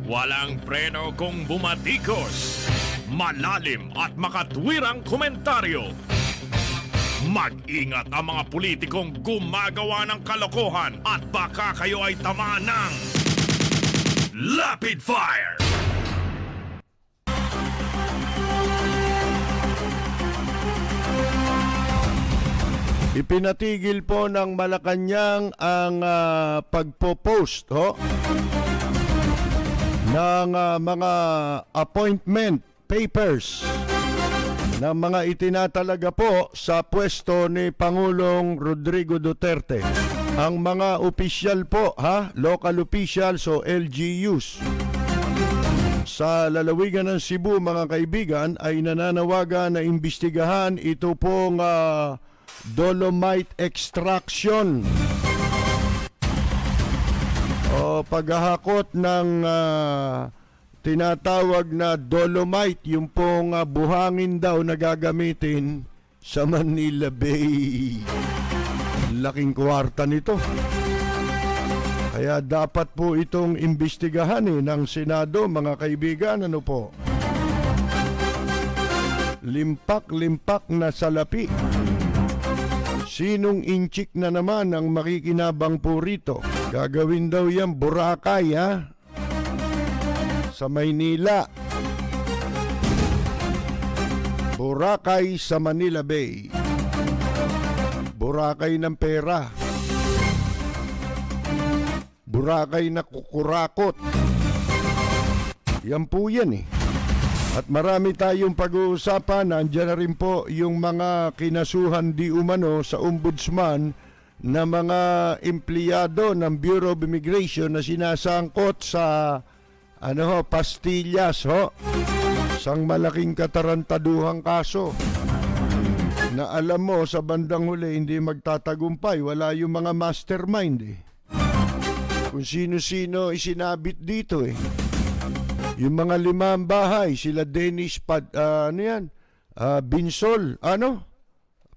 Walang preno kung bumatikos. Malalim at makatwirang komentaryo. Mag-ingat ang mga politikong gumagawa ng kalokohan at baka kayo ay tamaan ng Rapid Fire! Ipinatigil po ng Malacanang ang pagpo-post ng mga appointment papers ng mga itinatalaga po sa pwesto ni Pangulong Rodrigo Duterte. Ang mga opisyal po, local officials o LGUs sa lalawigan ng Cebu, mga kaibigan, ay nananawagan na imbestigahan ito pong dolomite extraction o paghahakot ng tinatawag na dolomite, yung pong buhangin daw na gagamitin sa Manila Bay. Laking kwarta nito. Kaya dapat po itong imbestigahan ng Senado, mga kaibigan. Ano po? Limpak-limpak na salapi. Sinong inchik na naman ang makikinabang po rito? Gagawin daw yan Boracay, sa Maynila. Boracay sa Manila Bay. Boracay ng pera. Boracay na kukurakot. Yan po yan At marami tayong pag-uusapan. Nandiyan na rin po yung mga kinasuhan di umano sa ombudsman na mga empleyado ng Bureau of Immigration na sinasangkot sa pastillas Isang malaking katarantaduhang kaso na alam mo sa bandang huli hindi magtatagumpay. Wala yung mga mastermind Kung sino-sino isinabit dito Yung mga limang bahay, sila Dennis Binsol,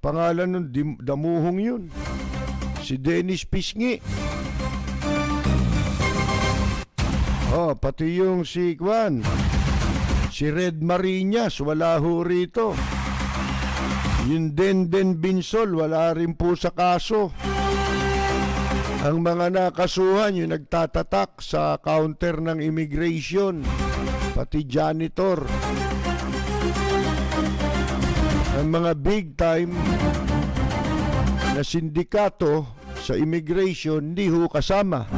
pangalan nun, damuhong yun. Si Dennis Pisngi. Pati yung si Red Marinas, wala ho rito. Yung Denden Binsol, wala rin po sa kaso. Ang mga nakasuhan, yung nagtatatak sa counter ng immigration, pati janitor. Ang mga big time na sindikato sa immigration, hindi ho kasama.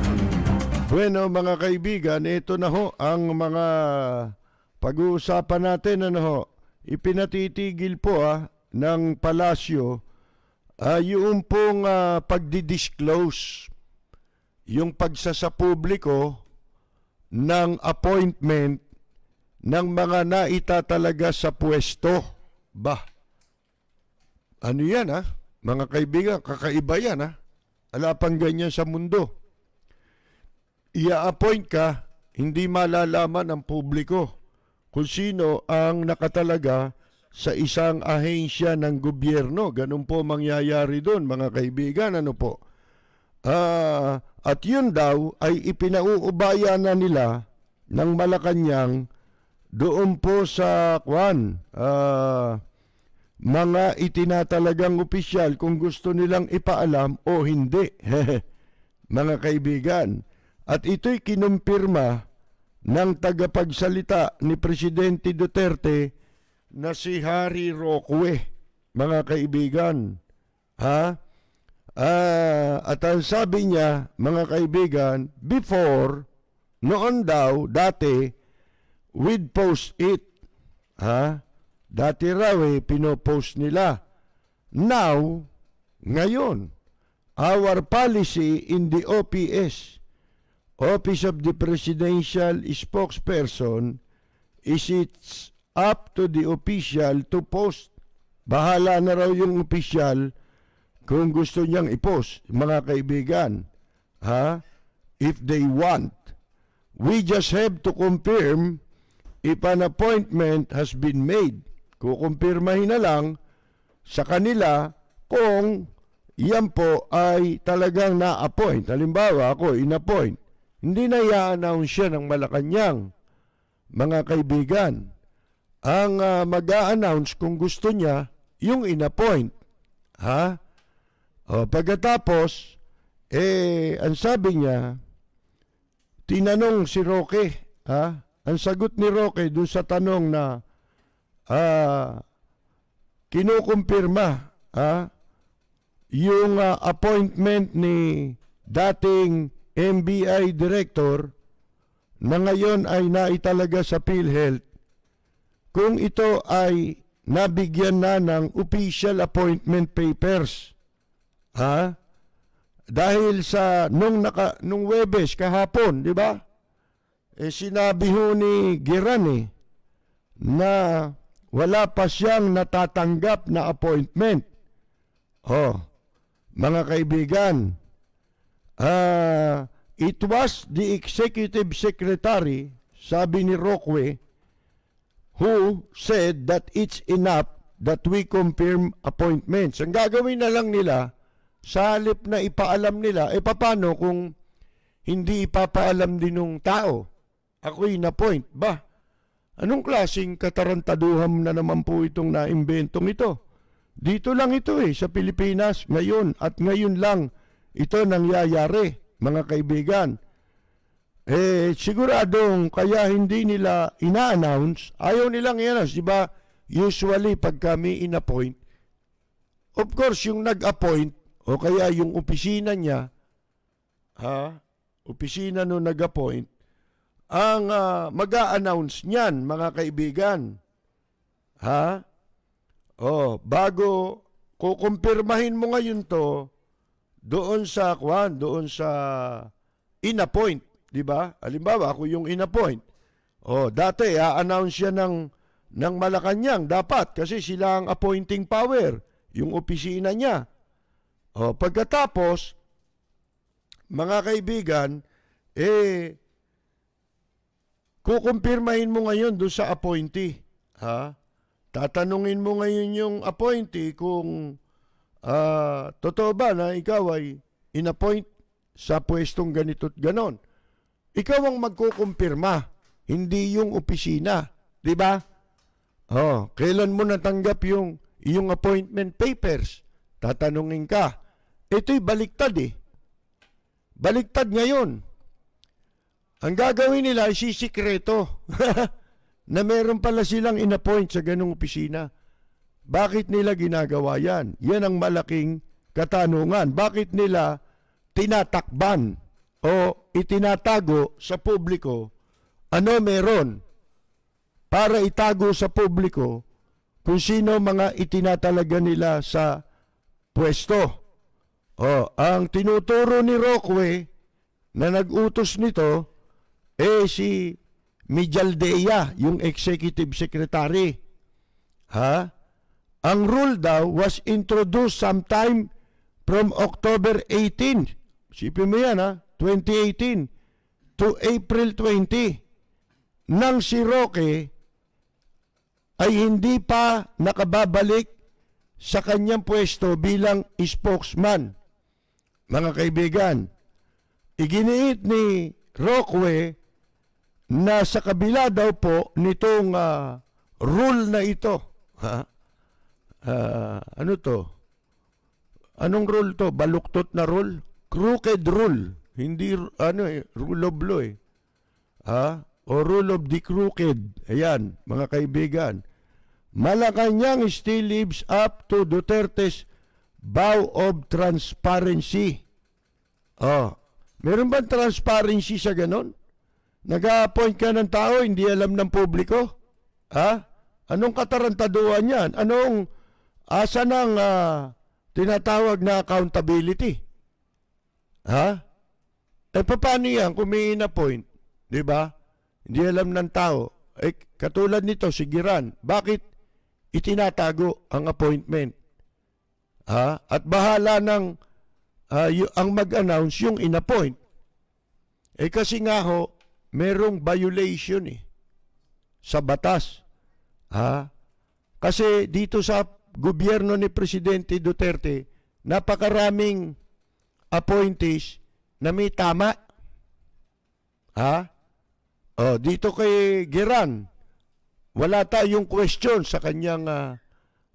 Bueno, mga kaibigan, ito na ho ang mga pag-uusapan natin. Ipinatitigil po ng palasyo yung pong pagdidisclose, yung pagsasapubliko ng appointment ng mga naitatalaga sa pwesto. Ano yan mga kaibigan, kakaiba yan Ala pang ganyan sa mundo. Ia-appoint ka, hindi malalaman ng publiko kung sino ang nakatalaga sa isang ahensya ng gobyerno. Ganun po mangyayari doon, mga kaibigan. At yun daw ay ipinauubaya na nila ng Malacanang doon po sa mga itinatalagang opisyal kung gusto nilang ipaalam o hindi. Mga kaibigan. At ito'y kinumpirma ng tagapagsalita ni Presidente Duterte na si Harry Roque, mga kaibigan. At ang sabi niya, mga kaibigan, before, noon daw, dati, we'd post it. Dati raw pinopost nila. Now, ngayon, our policy in the OPS, Office of the Presidential Spokesperson, is it's up to the official to post. Bahala na raw yung official kung gusto niyang i-post, mga kaibigan. If they want. We just have to confirm if an appointment has been made. Kukumpirmahin na lang sa kanila kung yan po ay talagang na-appoint. Halimbawa, ako, in-appoint. Hindi na i-announce siya ng Malacanang, mga kaibigan. Ang mag-a-announce kung gusto niya, yung in-appoint. Ha? O, pagkatapos, ang sabi niya, tinanong si Roque, ha? Ang sagot ni Roque doon sa tanong na kinukumpirma, ha? Yung appointment ni dating NBI Director na ngayon ay naitalaga sa PhilHealth, kung ito ay nabigyan na ng official appointment papers. Ha? Dahil sa nung Webes kahapon, di ba? Sinabi ho ni Girani na wala pa siyang natatanggap na appointment. Mga kaibigan, it was the executive secretary, sabi ni Roque, who said that it's enough that we confirm appointments. Ang gagawin na lang nila, sa halip na ipaalam nila, paano kung hindi ipapaalam din ng tao? Ako'y na-point. Ba, anong klaseng katarantaduhan na naman po itong naimbentong ito? Dito lang ito sa Pilipinas, ngayon, at ngayon lang ito nangyayari, mga kaibigan. Siguradong kaya hindi nila ina-announce, ayaw nilang i-announce, di ba? Usually, pag kami in-appoint, of course, yung nag-appoint, o kaya yung opisina niya, opisina no nag-appoint, ang mag-a-announce niyan, mga kaibigan. Bago kukumpirmahin mo ngayon to, doon sa in-appoint. Diba? Halimbawa, ako yung in-appoint. Dati, a-announce siya ng Malacanang. Dapat, kasi sila ang appointing power. Yung opisina niya. Pagkatapos, mga kaibigan, kukumpirmahin mo ngayon doon sa appointee. Tatanungin mo ngayon yung appointee kung totoo ba na ikaw ay in-appoint sa pwestong ganito't ganon. Ikaw ang magkukumpirma, hindi yung opisina. Di ba? Kailan mo natanggap yung appointment papers? Tatanungin ka. Ito'y baliktad Baliktad ngayon. Ang gagawin nila ay sisikreto na meron pala silang in-appoint sa ganung opisina. Bakit nila ginagawa yan? Yan ang malaking katanungan. Bakit nila tinatakban o itinatago sa publiko ano meron para itago sa publiko kung sino mga itinatalaga nila sa pwesto. Ang tinuturo ni Roque na nag-utos nito si Mijaldea, yung executive secretary. Ang rule daw was introduced sometime from October 18. Sipin mo yan 2018 to April 20. Nang si Roque ay hindi pa nakababalik sa kanyang pwesto bilang spokesman. Mga kaibigan, iginiit ni Roque na sa kabila daw po nitong rule na ito. Ano to? Anong rule to? Baluktot na rule? Crooked rule. Hindi rule of law O rule of the crooked. Ayan, mga kaibigan. Malacanang still lives up to Duterte's vow of transparency. Meron ba transparency sa ganon? Nag-a-appoint ka ng tao, hindi alam ng publiko? Anong katarantaduhan yan? Asa ng tinatawag na accountability? Paano yan kung may in-appoint? Diba? Hindi alam ng tao. Katulad nito, si Giran, bakit itinatago ang appointment? At bahala ng ang mag-announce yung in-appoint. Kasi nga merong violation sa batas. Kasi dito sa gobyerno ni Presidente Duterte, napakaraming appointees na may tama. Ha? O, dito kay Giran, wala tayong question sa kanyang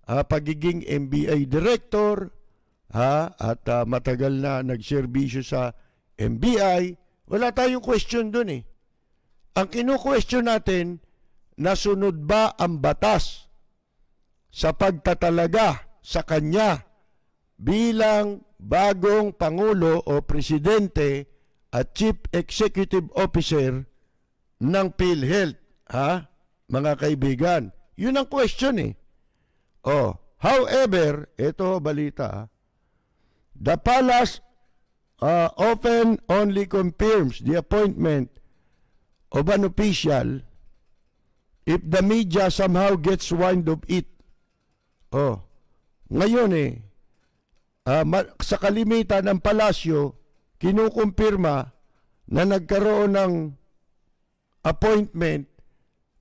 pagiging MBI director, at matagal na nagserbisyo sa MBI. Wala tayong question dun eh. Ang kinu-question natin, nasunod ba ang batas sa pagtatalaga sa kanya bilang bagong Pangulo o Presidente at Chief Executive Officer ng PhilHealth, mga kaibigan? Yun ang question eh. However, ito balita, the palace often only confirms the appointment of an official if the media somehow gets wind of it. Ngayon sa kalimitan ng palasyo, kinukumpirma na nagkaroon ng appointment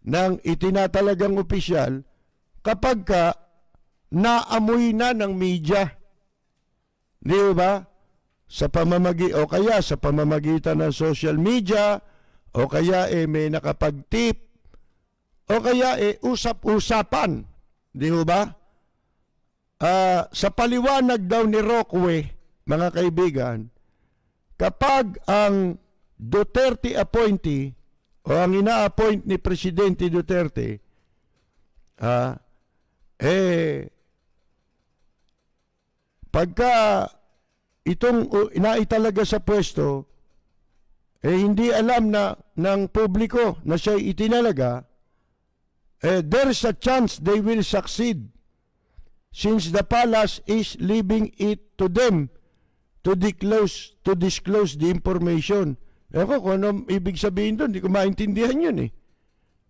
ng itinatalagang opisyal kapag naamoy na ng media. Di ba? Sa pamamagitan ng social media, o kaya may nakapag-tip, o kaya usap-usapan. Di ba? Sa paliwanag daw ni Roque, mga kaibigan, kapag ang Duterte appointee o ang ina-appoint ni Presidente Duterte, pagka itong inaitalaga sa pwesto, hindi alam na ng publiko na siya itinalaga, there's a chance they will succeed since the palace is leaving it to them to disclose the information. Kung ano ibig sabihin doon, hindi ko maintindihan yun eh.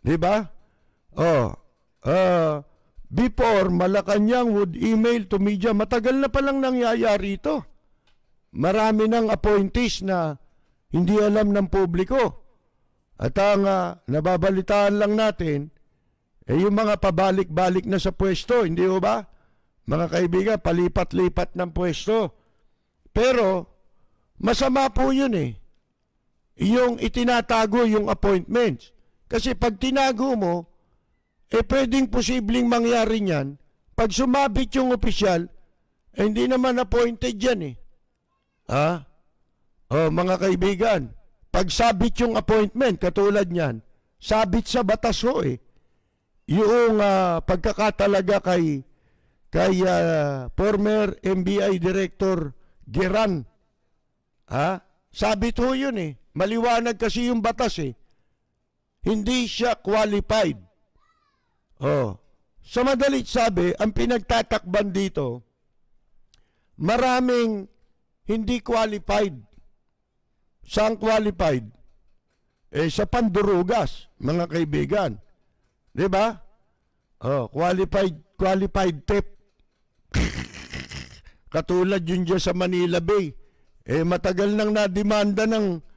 Di ba? Before, Malacanang would email to media. Matagal na palang nangyayari ito. Marami ng appointees na hindi alam ng publiko. At ang nababalitaan lang natin, yung mga pabalik-balik na sa pwesto, hindi ho ba? Mga kaibigan, palipat-lipat ng pwesto. Pero, masama po yun eh. Yung itinatago yung appointments. Kasi pag tinago mo, pwedeng posibleng mangyari niyan. Pag sumabit yung opisyal, hindi naman appointed yan eh. Mga kaibigan, pag sabit yung appointment, katulad niyan, sabit sa batas ho eh. Yung pagkakatalaga kay former MBI Director Giran, sabit ho yun eh. Maliwanag kasi yung batas eh. Hindi siya qualified. Sa madalit sabi, ang pinagtatakban dito, maraming hindi qualified. Saan qualified? Sa pandurugas, mga kaibigan. Di ba? Qualified tip. Katulad yun dyan sa Manila Bay. Matagal nang nademanda ng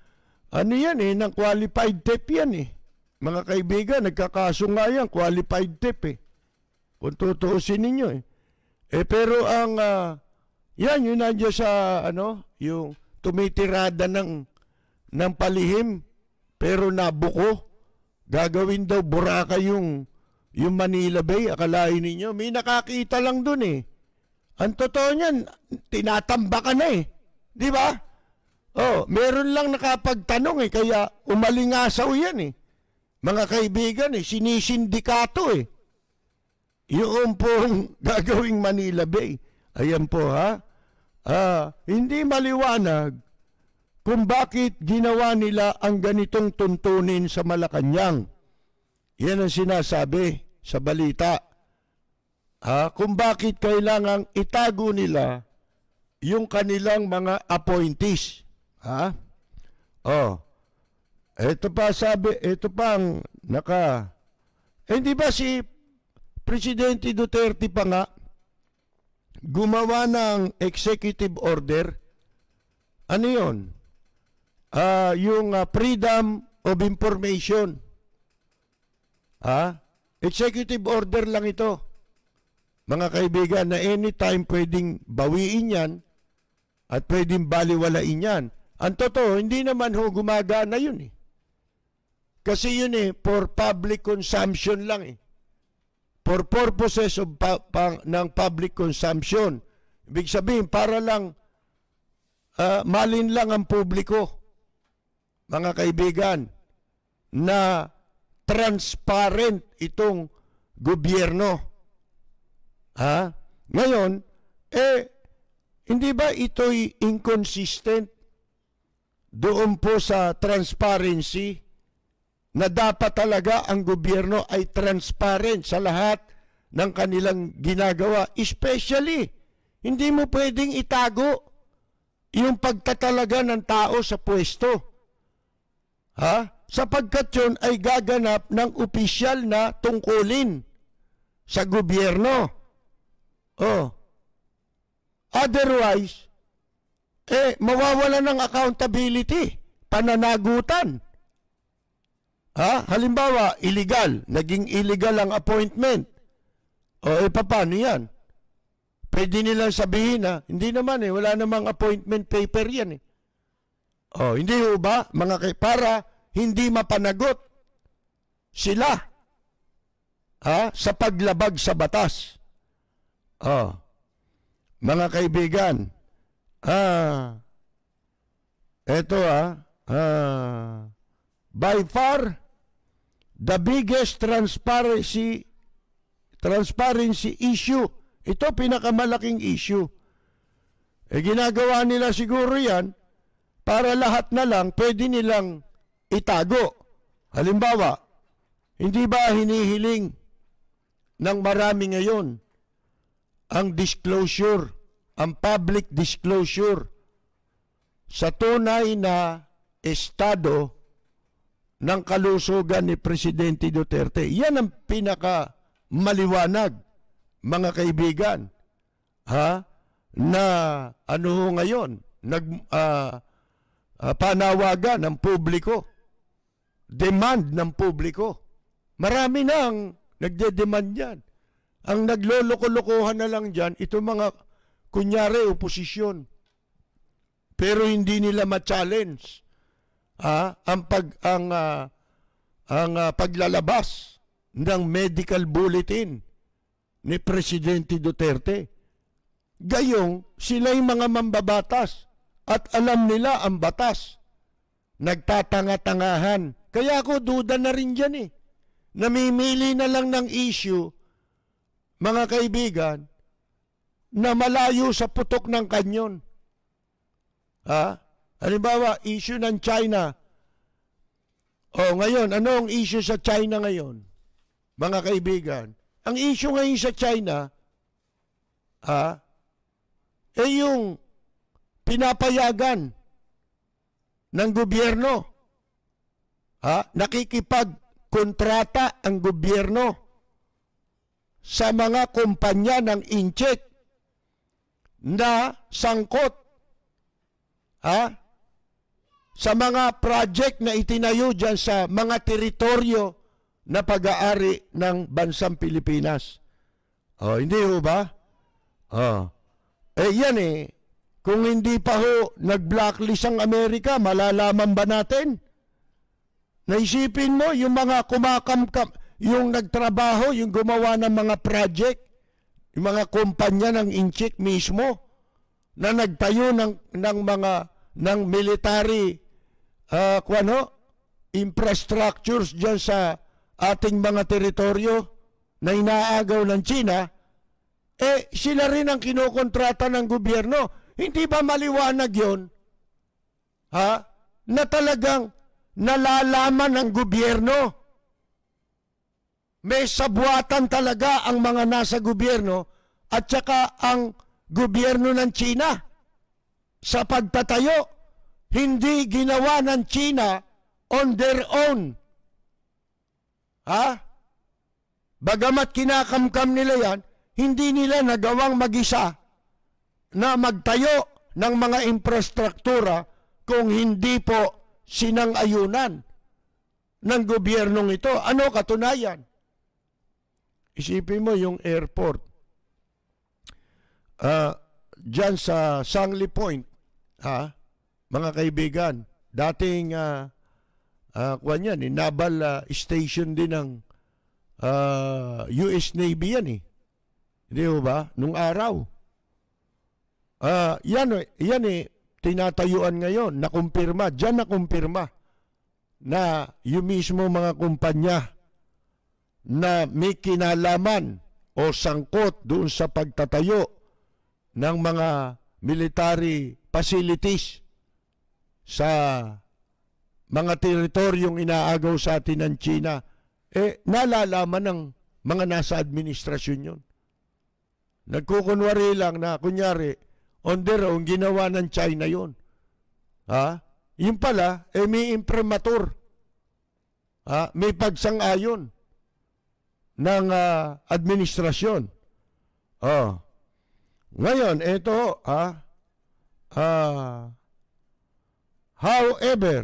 ng qualified tip yan eh. Mga kaibigan, nagkakaso nga yan, qualified tip eh. Kung tutuusin ninyo eh. Pero ang, yun nandiyan sa, yung tumitirada ng palihim, pero nabuko. Gagawin daw Boracay yung Manila Bay, akalain ninyo. May nakakita lang dun eh. Ang totoo niyan, tinatambakan na eh. Di ba? Meron lang nakapagtanong eh, kaya umalingasaw yan eh. Mga kaibigan eh, sinisindikato eh. Yung pong gagawing Manila Bay. Ayan po hindi maliwanag kung bakit ginawa nila ang ganitong tuntunin sa Malacanang. Yan ang sinasabi sa balita. Kung bakit kailangang itago nila yung kanilang mga appointees. Ito pa sabi, ito pang hindi ba si Presidente Duterte pa nga gumawa ng executive order? Ano yun? Yung freedom of information. Executive order lang ito. mga kaibigan, na anytime pwedeng bawiin yan at pwedeng baliwalain yan. Ang totoo, hindi naman ho gumagana yun eh. Kasi yun eh, for public consumption lang eh. For purposes of ng public consumption. Ibig sabihin, para lang malin lang ang publiko, mga kaibigan, na transparent itong gobyerno. Ha? Ngayon, hindi ba ito'y inconsistent doon po sa transparency na dapat talaga ang gobyerno ay transparent sa lahat ng kanilang ginagawa? Especially, hindi mo pwedeng itago yung pagtatalaga ng tao sa pwesto. Ha? Sapagkat yun ay gaganap ng opisyal na tungkulin sa gobyerno. Oh. Otherwise, mawawala ng accountability, pananagutan. Ha? Halimbawa, illegal, naging illegal ang appointment. O paano yan? Pwede nilang sabihin na, hindi naman wala namang appointment paper yan eh. O, hindi ho ba, para hindi mapanagot sila sa paglabag sa batas. Mga kaibigan, eto by far, the biggest transparency issue. Ito pinakamalaking issue. Ginagawa nila siguro yan para lahat na lang pwede nilang itago. Halimbawa, hindi ba hinihiling ng marami ngayon ang disclosure, ang public disclosure sa tunay na estado ng kalusugan ni Presidente Duterte? Yan ang pinaka maliwanag, mga kaibigan, na ngayon, panawagan ng publiko, demand ng publiko. Marami na ang nagde-demand yan. Ang nagloloko-lokohan na lang dyan, ito mga, kunyari, oposisyon. Pero hindi nila ma-challenge ang paglalabas ng medical bulletin ni Presidente Duterte. Gayong sila'y mga mambabatas at alam nila ang batas. Nagtatanga-tangahan. Kaya ako duda na rin dyan eh. Namimili na lang ng issue, mga kaibigan, na malayo sa putok ng kanyon. Halimbawa, issue ng China. Ngayon, ano ang issue sa China ngayon? Mga kaibigan, ang issue ngayon sa China, yung pinapayagan ng gobyerno. Nakikipagkontrata ang gobyerno sa mga kumpanya ng incheck na sangkot sa mga project na itinayo dyan sa mga teritoryo na pag-aari ng bansang Pilipinas. Hindi ho ba? Yan kung hindi pa ho nag-blacklist ang Amerika, malalaman ba natin? Naisipin mo, yung mga kumakamkam, yung nagtrabaho, yung gumawa ng mga project, yung mga kumpanya ng incheck mismo, na nagtayo ng military infrastructures dyan sa ating mga teritoryo na inaagaw ng China, sila rin ang kinokontrata ng gobyerno. Hindi ba maliwanag yun? Na talagang nalalaman ng gobyerno. May sabuatan talaga ang mga nasa gobyerno at saka ang gobyerno ng China sa pagtatayo. Hindi ginawa ng China on their own. Bagamat kinakamkam nila yan, hindi nila nagawang mag-isa na magtayo ng mga infrastruktura kung hindi po sinang-ayunan ng gobyernong ito. Ano katunayan? Isipin mo yung airport. dyan sa Sangli Point, mga kaibigan, dating kuwan yan, naval station din ng US Navy yan eh. Hindi ba? Nung araw. Yan tinatayuan ngayon, nakumpirma, dyan nakumpirma na yung mismo mga kumpanya na may kinalaman o sangkot doon sa pagtatayo ng mga military facilities sa mga teritoryong inaagaw sa atin ng China, nalalaman ng mga nasa administrasyon yun. Nagkukunwari lang na, kunyari, on their own, ginawa ng China yun. Yun pala, may imprimatur. May pagsang-ayon ng administrasyon. Ngayon, ito, however,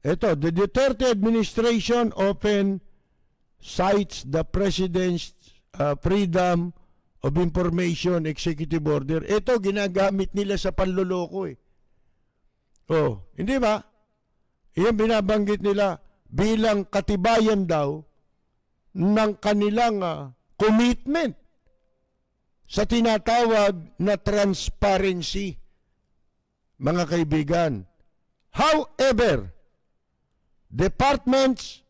ito, the Duterte administration often cites the President's Freedom of Information Executive Order. Ito, ginagamit nila sa panloloko eh. Hindi ba? Iyan binabanggit nila bilang katibayan daw ng kanilang commitment sa tinatawag na transparency, mga kaibigan. However, departments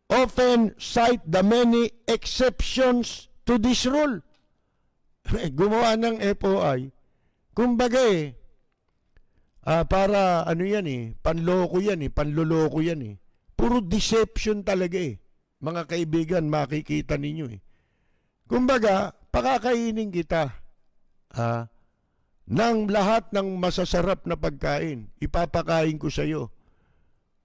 often cite the many exceptions to this rule. Gumawa ng FOI. Kumbaga para ano yan panloko yan panloloko yan Puro deception talaga mga kaibigan, makikita ninyo Kumbaga, pakakainin kita ng lahat ng masasarap na pagkain. Ipapakain ko sa iyo.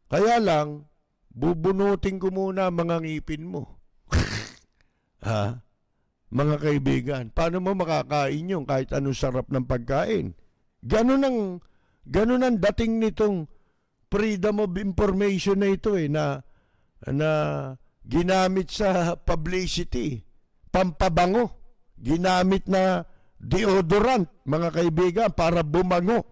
Kaya lang, bubunutin ko muna mga ngipin mo. Mga kaibigan, paano mo makakain yun kahit anong sarap ng pagkain? Ganun ang dating nitong freedom of information na ito na ginamit sa publicity, pampabango, ginamit na deodorant, mga kaibigan, para bumango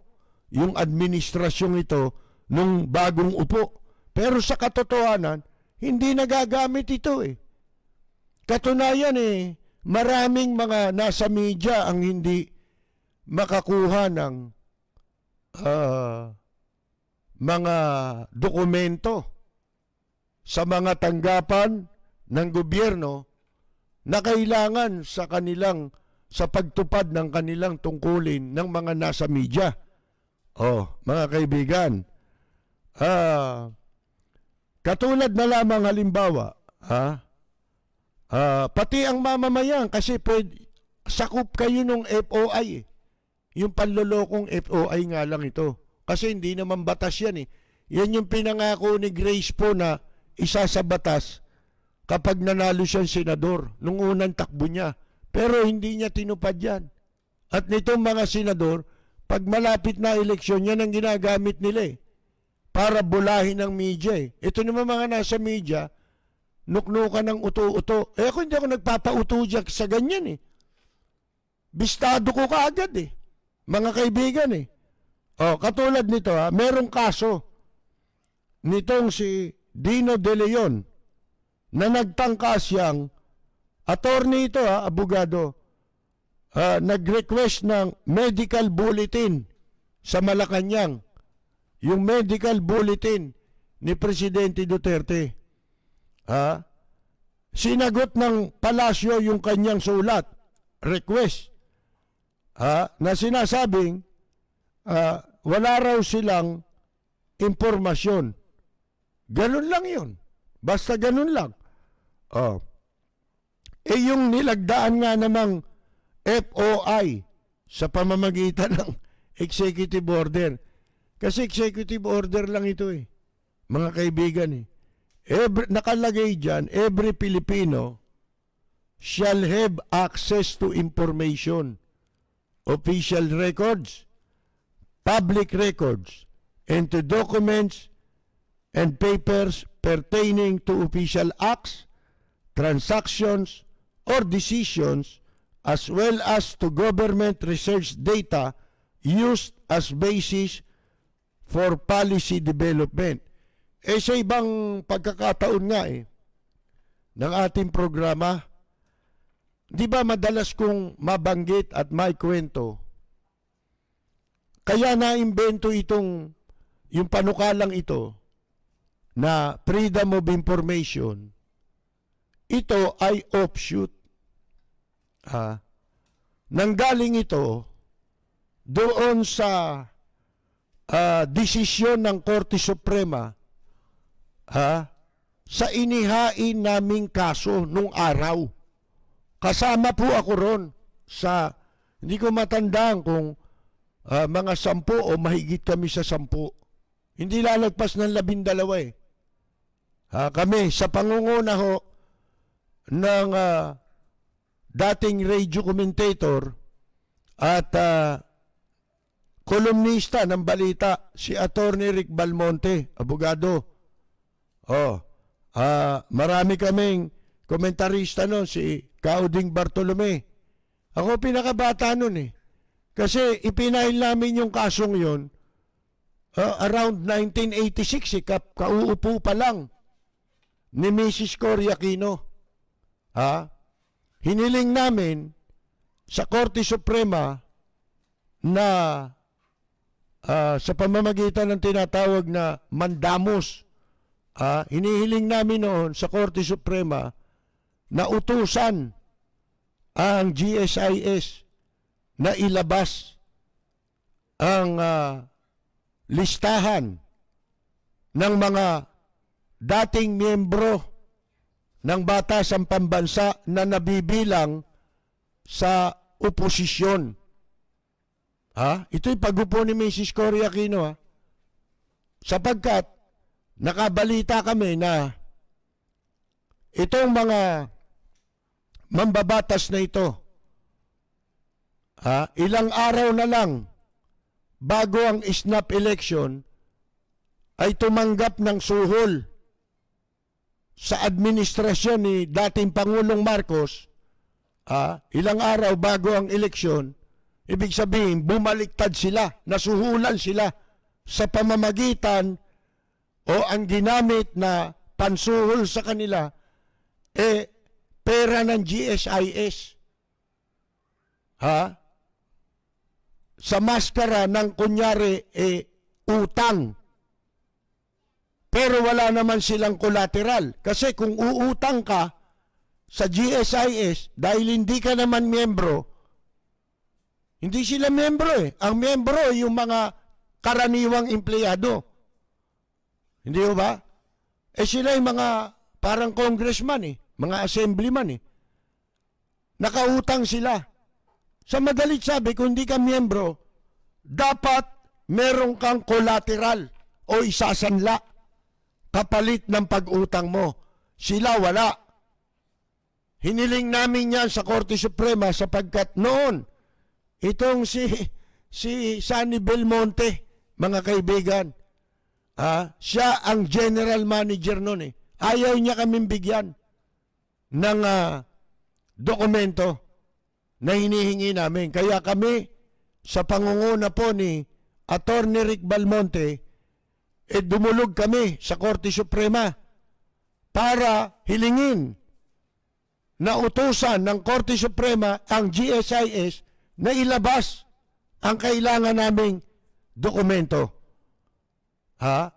yung administrasyong ito nung bagong upo. Pero sa katotohanan, hindi nagagamit ito Katunayan maraming mga nasa media ang hindi makakuha ng mga dokumento sa mga tanggapan ng gobyerno na kailangan sa pagtupad ng kanilang tungkulin ng mga nasa media. Mga kaibigan, katulad na lamang halimbawa, pati ang mamamayan, kasi sakop kayo ng FOI Yung panlolokong FOI nga lang ito. Kasi hindi naman batas yan Yan yung pinangako ni Grace po na isa sa batas kapag nanalo siyang senador nung unang takbo niya. Pero hindi niya tinupad yan. At nitong mga senador, pag malapit na eleksyon, yan ang ginagamit nila para bulahin ng media Ito naman mga nasa media, nuknukan ng uto-uto. Ako hindi ako nagpapauto dyan sa ganyan Bistado ko kaagad mga kaibigan katulad nito merong kaso nitong si Dino De Leon na nagtangka siyang attorney ito abogado nag-request ng medical bulletin sa Malacanang, yung medical bulletin ni Presidente Duterte. Sinagot ng palasyo yung kanyang sulat, request, na sinasabing wala raw silang impormasyon. Ganun lang yun. Basta ganun lang. Yung nilagdaan nga namang FOI sa pamamagitan ng executive order. Kasi executive order lang ito mga kaibigan nakalagay dyan, every Filipino shall have access to information, official records, public records, and to documents and papers pertaining to official acts, transactions, or decisions as well as to government research data used as basis for policy development. Sa ibang pagkakataon nga ng ating programa, di ba madalas kong mabanggit at may kwento, kaya naimbento yung panukalang ito na freedom of information, ito ay offshoot. Nanggaling ito doon sa desisyon ng Korte Suprema sa inihain naming kaso nung araw. Kasama po ako ron sa, hindi ko matandaan kung mga 10 o mahigit kami sa 10. Hindi lalagpas ng 12 kami sa pangunguna ho ng dating radio commentator at kolumnista ng balita, si Attorney Rick Balmonte, abogado. Marami kaming komentarista noon, si Cauding Bartolome. Ako pinakabata noon Kasi ipinail namin yung kasong yon around 1986, kauupo pa lang ni Mrs. Cory Aquino. Hiniling namin sa Korte Suprema na sa pamamagitan ng tinatawag na mandamus, hinihiling namin noon sa Korte Suprema na utusan ang GSIS na ilabas ang listahan ng mga dating miyembro ng Batasang Pambansa na nabibilang sa oposisyon. Ito'y pag-upo ni Mrs. Cory Aquino. Sapagkat nakabalita kami na itong mga mambabatas na ito, ilang araw na lang bago ang snap election ay tumanggap ng suhol sa administrasyon ni dating Pangulong Marcos. Ilang araw bago ang eleksyon, ibig sabihin bumaliktad sila, nasuhulan sila sa pamamagitan o ang ginamit na pansuhol sa kanila pera ng GSIS. Sa maskara ng kunyari utang. Pero wala naman silang collateral. Kasi kung uutang ka sa GSIS, dahil hindi ka naman miyembro, hindi sila miyembro Ang miyembro yung mga karaniwang empleyado. Hindi ba? Sila yung mga parang congressman mga assemblyman Nakautang sila. Sa madalit sabi, kung hindi ka miyembro, dapat meron kang collateral o isasanla kapalit ng pag-utang mo. Sila wala. Hiniling namin yan sa Korte Suprema sapagkat noon, itong si Sunny Belmonte, mga kaibigan, siya ang general manager noon Ayaw niya kaming bigyan ng dokumento na hinihingi namin. Kaya kami, sa pangunguna po ni Attorney Rick Balmonte, dumulog kami sa Korte Suprema para hilingin na utusan ng Korte Suprema ang GSIS na ilabas ang kailangan naming dokumento.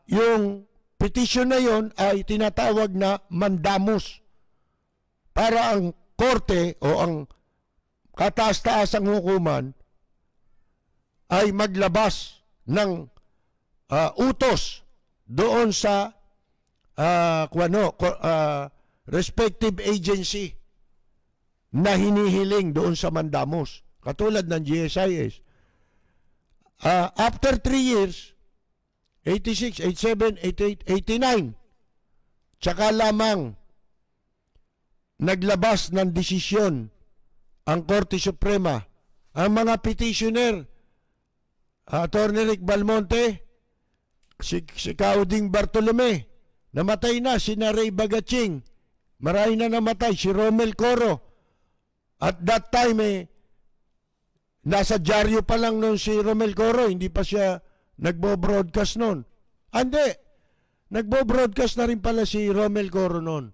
Yung petition na yon ay tinatawag na mandamus para ang korte o ang kataas-taasang hukuman ay maglabas ng utos doon sa respective agency na hinihiling doon sa mandamus, katulad ng GSIS. After 3 years, 86, 87, 88, 89, tsaka lamang naglabas ng desisyon ang Korte Suprema. Ang mga petitioner, Attorney Rick Balmonte, si Cauding Bartolome, namatay na, si Ray Bagaching, marami na namatay, si Romel Coro, At that time, nasa dyaryo pa lang noon si Romel Coro, hindi pa siya nagbo-broadcast noon. Hindi. Nagbo-broadcast na rin pala si Romel Coro noon.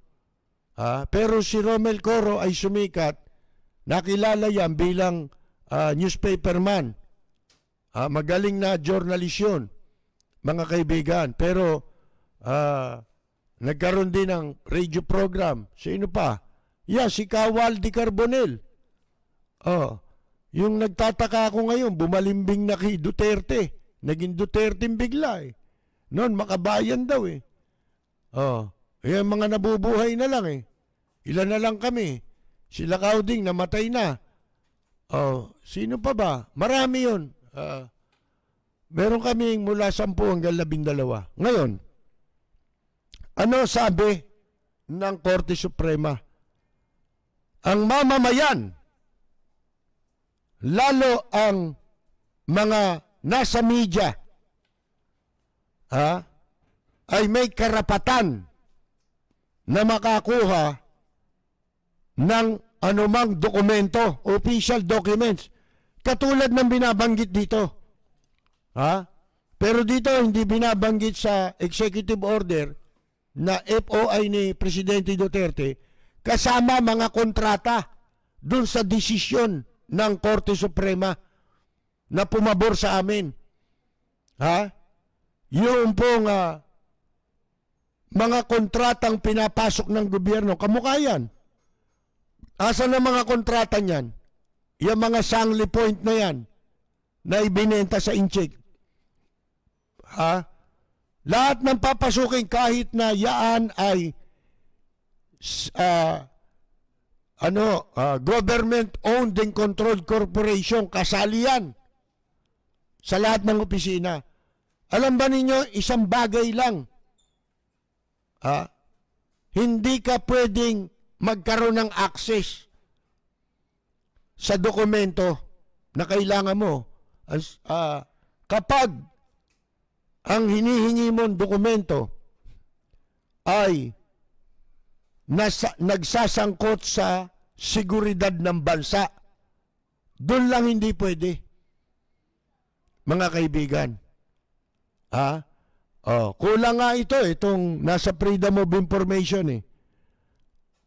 Pero si Romel Coro ay sumikat. Nakilala yan bilang newspaperman. Magaling na journalist yun, mga kaibigan. Pero nagkaroon din ng radio program. Sino pa? Si Kawal Di Carbonel. Yung nagtataka ako ngayon, bumalimbing na kay Duterte. Naging Duterte bigla Noon, makabayan daw yung mga nabubuhay na lang Ilan na lang kami. Sila Kauding, namatay na. Sino pa ba? Marami yun. Meron kaming mula 10 hanggang 12. Ngayon, ano sabi ng Korte Suprema? Ang mamamayan, lalo ang mga nasa media, ay may karapatan na makakuha ng anumang dokumento, official documents, katulad ng binabanggit dito. Pero dito hindi binabanggit sa executive order na FOI ni Presidente Duterte kasama mga kontrata dun sa desisyon ng Korte Suprema na pumabor sa amin. Yung pong mga kontratang pinapasok ng gobyerno, kamukha yan. Asan ang mga kontrata niyan? Yung mga Sangli Point na yan na ibinenta sa Inchik. Lahat ng papasukin kahit na yaan ay government-owned and controlled corporation, kasali yan sa lahat ng opisina. Alam ba ninyo, isang bagay lang. Hindi ka pwedeng magkaroon ng access sa dokumento na kailangan mo kapag ang hinihingi mong dokumento ay nagsasangkot sa seguridad ng bansa. Doon lang hindi pwede, mga kaibigan. Kulang nga itong nasa Freedom of Information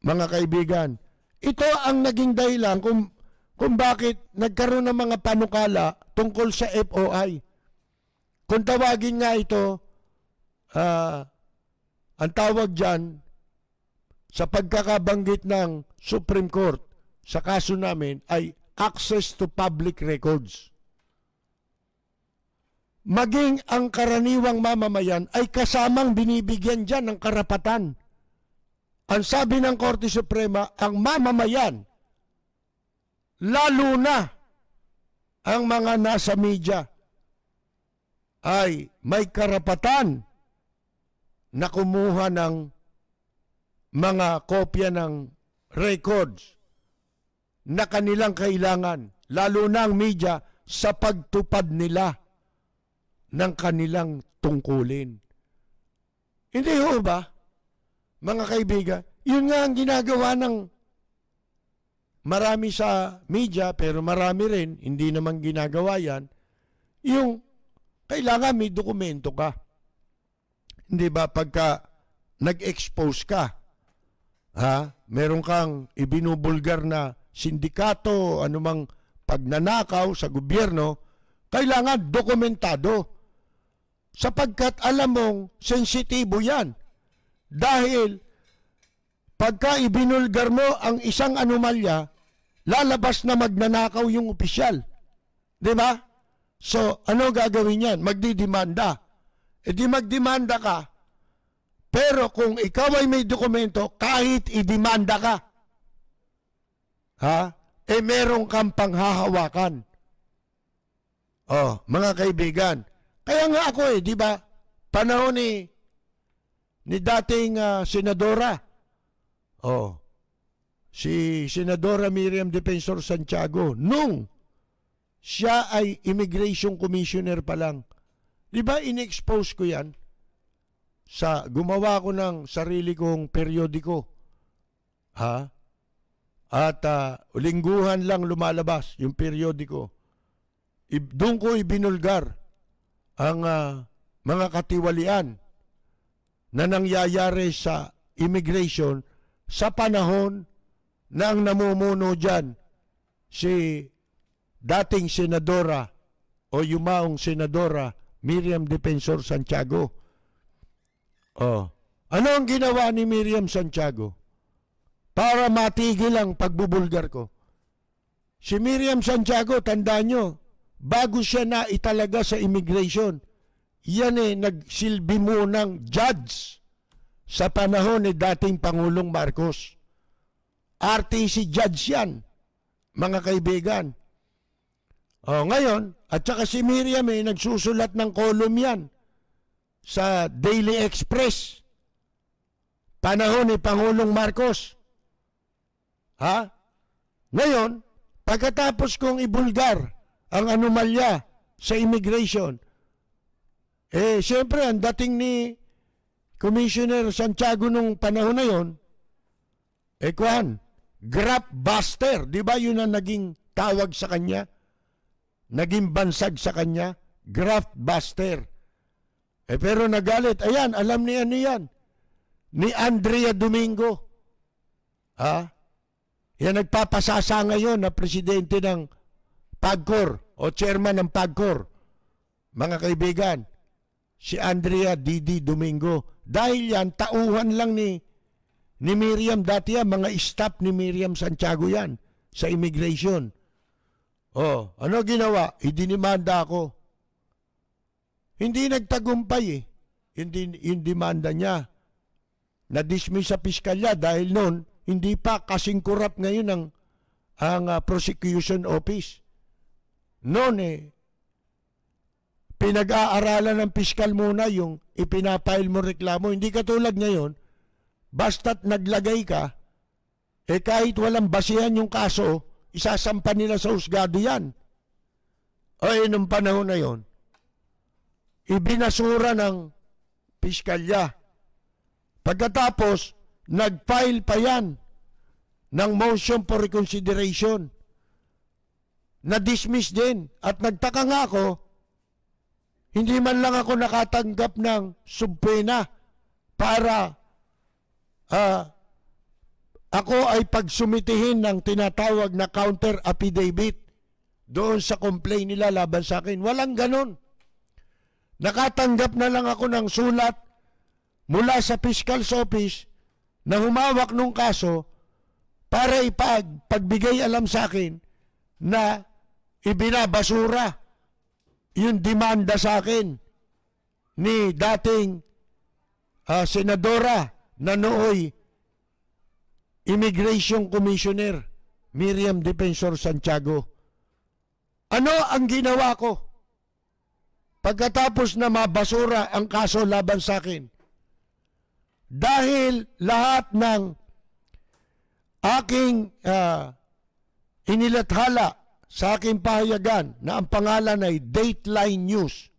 mga kaibigan. Ito ang naging dahilan kung bakit nagkaroon ng mga panukala tungkol sa FOI. Kung tawagin nga ito, ang tawag dyan, sa pagkakabanggit ng Supreme Court sa kaso namin ay access to public records. Maging ang karaniwang mamamayan ay kasamang binibigyan dyan ng karapatan. Ang sabi ng Korte Suprema, ang mamamayan, lalo na ang mga nasa media, ay may karapatan na kumuha ng mga kopya ng records na kanilang kailangan, lalo na ang media, sa pagtupad nila ng kanilang tungkulin. Hindi ho ba, mga kaibigan? Yun nga ang ginagawa ng marami sa media, pero marami rin, hindi naman ginagawa yan, yung kailangan may dokumento ka. Hindi ba pagka nag-expose ka, meron kang ibinubulgar na sindikato, anumang pagnanakaw sa gobyerno, kailangan dokumentado. Sapagkat alam mong sensitibo yan. Dahil pagka ibinulgar mo ang isang anomalya, lalabas na magnanakaw yung opisyal. Di ba? So, ano gagawin yan? Magdidemanda. E di magdemanda ka. Pero kung ikaw ay may dokumento, kahit idemanda ka, meron kang panghahawakan. Mga kaibigan. Kaya nga ako di ba? Panahon ni dating senadora. Si Senadora Miriam Defensor Santiago, nung siya ay Immigration Commissioner pa lang. Di ba in-expose ko yan? Gumawa ko ng sarili kong periodiko. At lingguhan lang lumalabas yung periodiko. Doon ko ibinulgar ang mga katiwalian na nangyayari sa immigration sa panahon na ang namumuno dyan si dating senadora o yumaong senadora Miriam Defensor Santiago. Ano ang ginawa ni Miriam Santiago para matigil ang pagbubulgar ko? Si Miriam Santiago, tandaan nyo, bago siya na italaga sa immigration, yan nagsilbi munang judge sa panahon ni dating Pangulong Marcos. RTC judge yan, mga kaibigan. Ngayon, at saka si Miriam nagsusulat ng column yan sa Daily Express. Panahon ni Pangulong Marcos. Ngayon, pagkatapos kong ibulgar ang anomalya sa immigration, siyempre, ang dating ni Commissioner Santiago nung panahon na yon, Grab Buster, di ba yun ang naging tawag sa kanya? Naging bansag sa kanya, Grab Buster. Pero nagalit, ayan, alam niya yan, ni Andrea Domingo. Yan nagpapasasa ngayon na presidente ng PAGCOR o chairman ng PAGCOR. Mga kaibigan, si Andrea Didi Domingo. Dahil yan, tauhan lang ni Miriam dati yan, mga staff ni Miriam Santiago yan sa immigration. Ano ginawa? Idinimanda ako. Hindi nagtagumpay yung demanda niya. Na-dismiss sa piskalya dahil noon, hindi pa kasing corrupt ngayon ang prosecution office. Noon pinag-aaralan ng piskal muna yung ipinapile mo reklamo. Hindi katulad ngayon, basta't naglagay ka, kahit walang basihan yung kaso, isasampa nila sa husgado yan. Nung panahon na yon, ibinasura ng piskalya. Pagkatapos, nag-file pa yan ng motion for reconsideration. Na-dismiss din. At nagtaka nga ako, hindi man lang ako nakatanggap ng subpena para ako ay pagsumitihin ng tinatawag na counter affidavit doon sa complaint nila laban sa akin. Walang ganon. Nakatanggap na lang ako ng sulat mula sa Fiscal's Office na humawak nung kaso para pagbigay alam sa akin na ibinabasura yung demanda sa akin ni dating senadora na nooy Immigration Commissioner Miriam Defensor Santiago. Ano ang ginawa ko pagkatapos na mabasura ang kaso laban sa akin? Dahil lahat ng aking inilathala sa aking pahayagan na ang pangalan ay Dateline News,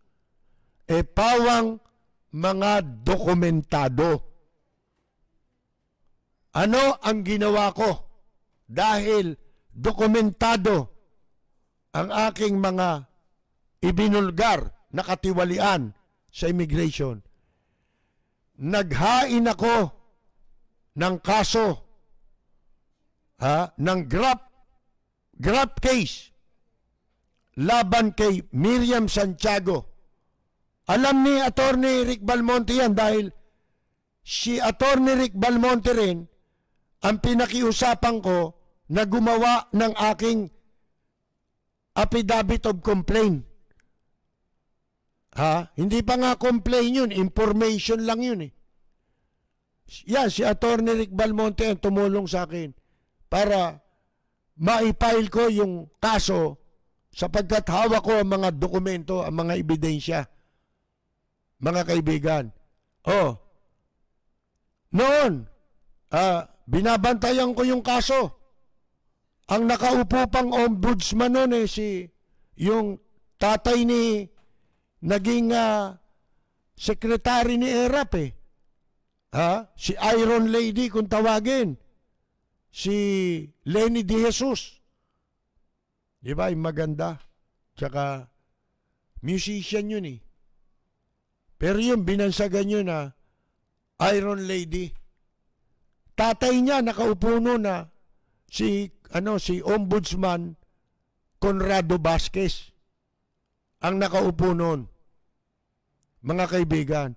pawang mga dokumentado. Ano ang ginawa ko? Dahil dokumentado ang aking mga ibinulgar na katiwalian sa immigration. Naghain ako ng kaso ng Grab case laban kay Miriam Santiago. Alam ni Attorney Rick Balmonte yan dahil si Attorney Rick Balmonte rin ang pinakiusapan ko na gumawa ng aking affidavit of complaint. Hindi pa nga complaint yun, information lang yun Yan, si Attorney Rick Balmonte ang tumulong sa akin para ma-file ko yung kaso sapagkat hawak ko ang mga dokumento, ang mga ebidensya. Mga kaibigan. Noon, binabantayan ko yung kaso. Ang nakaupo pang ombudsman noon yung tatay ni naging secretary ni ERAP si Iron Lady kung tawagin. si Lenny De Jesus. Di ba? Yung maganda. Tsaka, musician yun eh. Pero yung binansagan yun na Iron Lady. Tatay niya nakaupo noon na si Ombudsman Conrado Vasquez ang nakaupo noon. Mga kaibigan.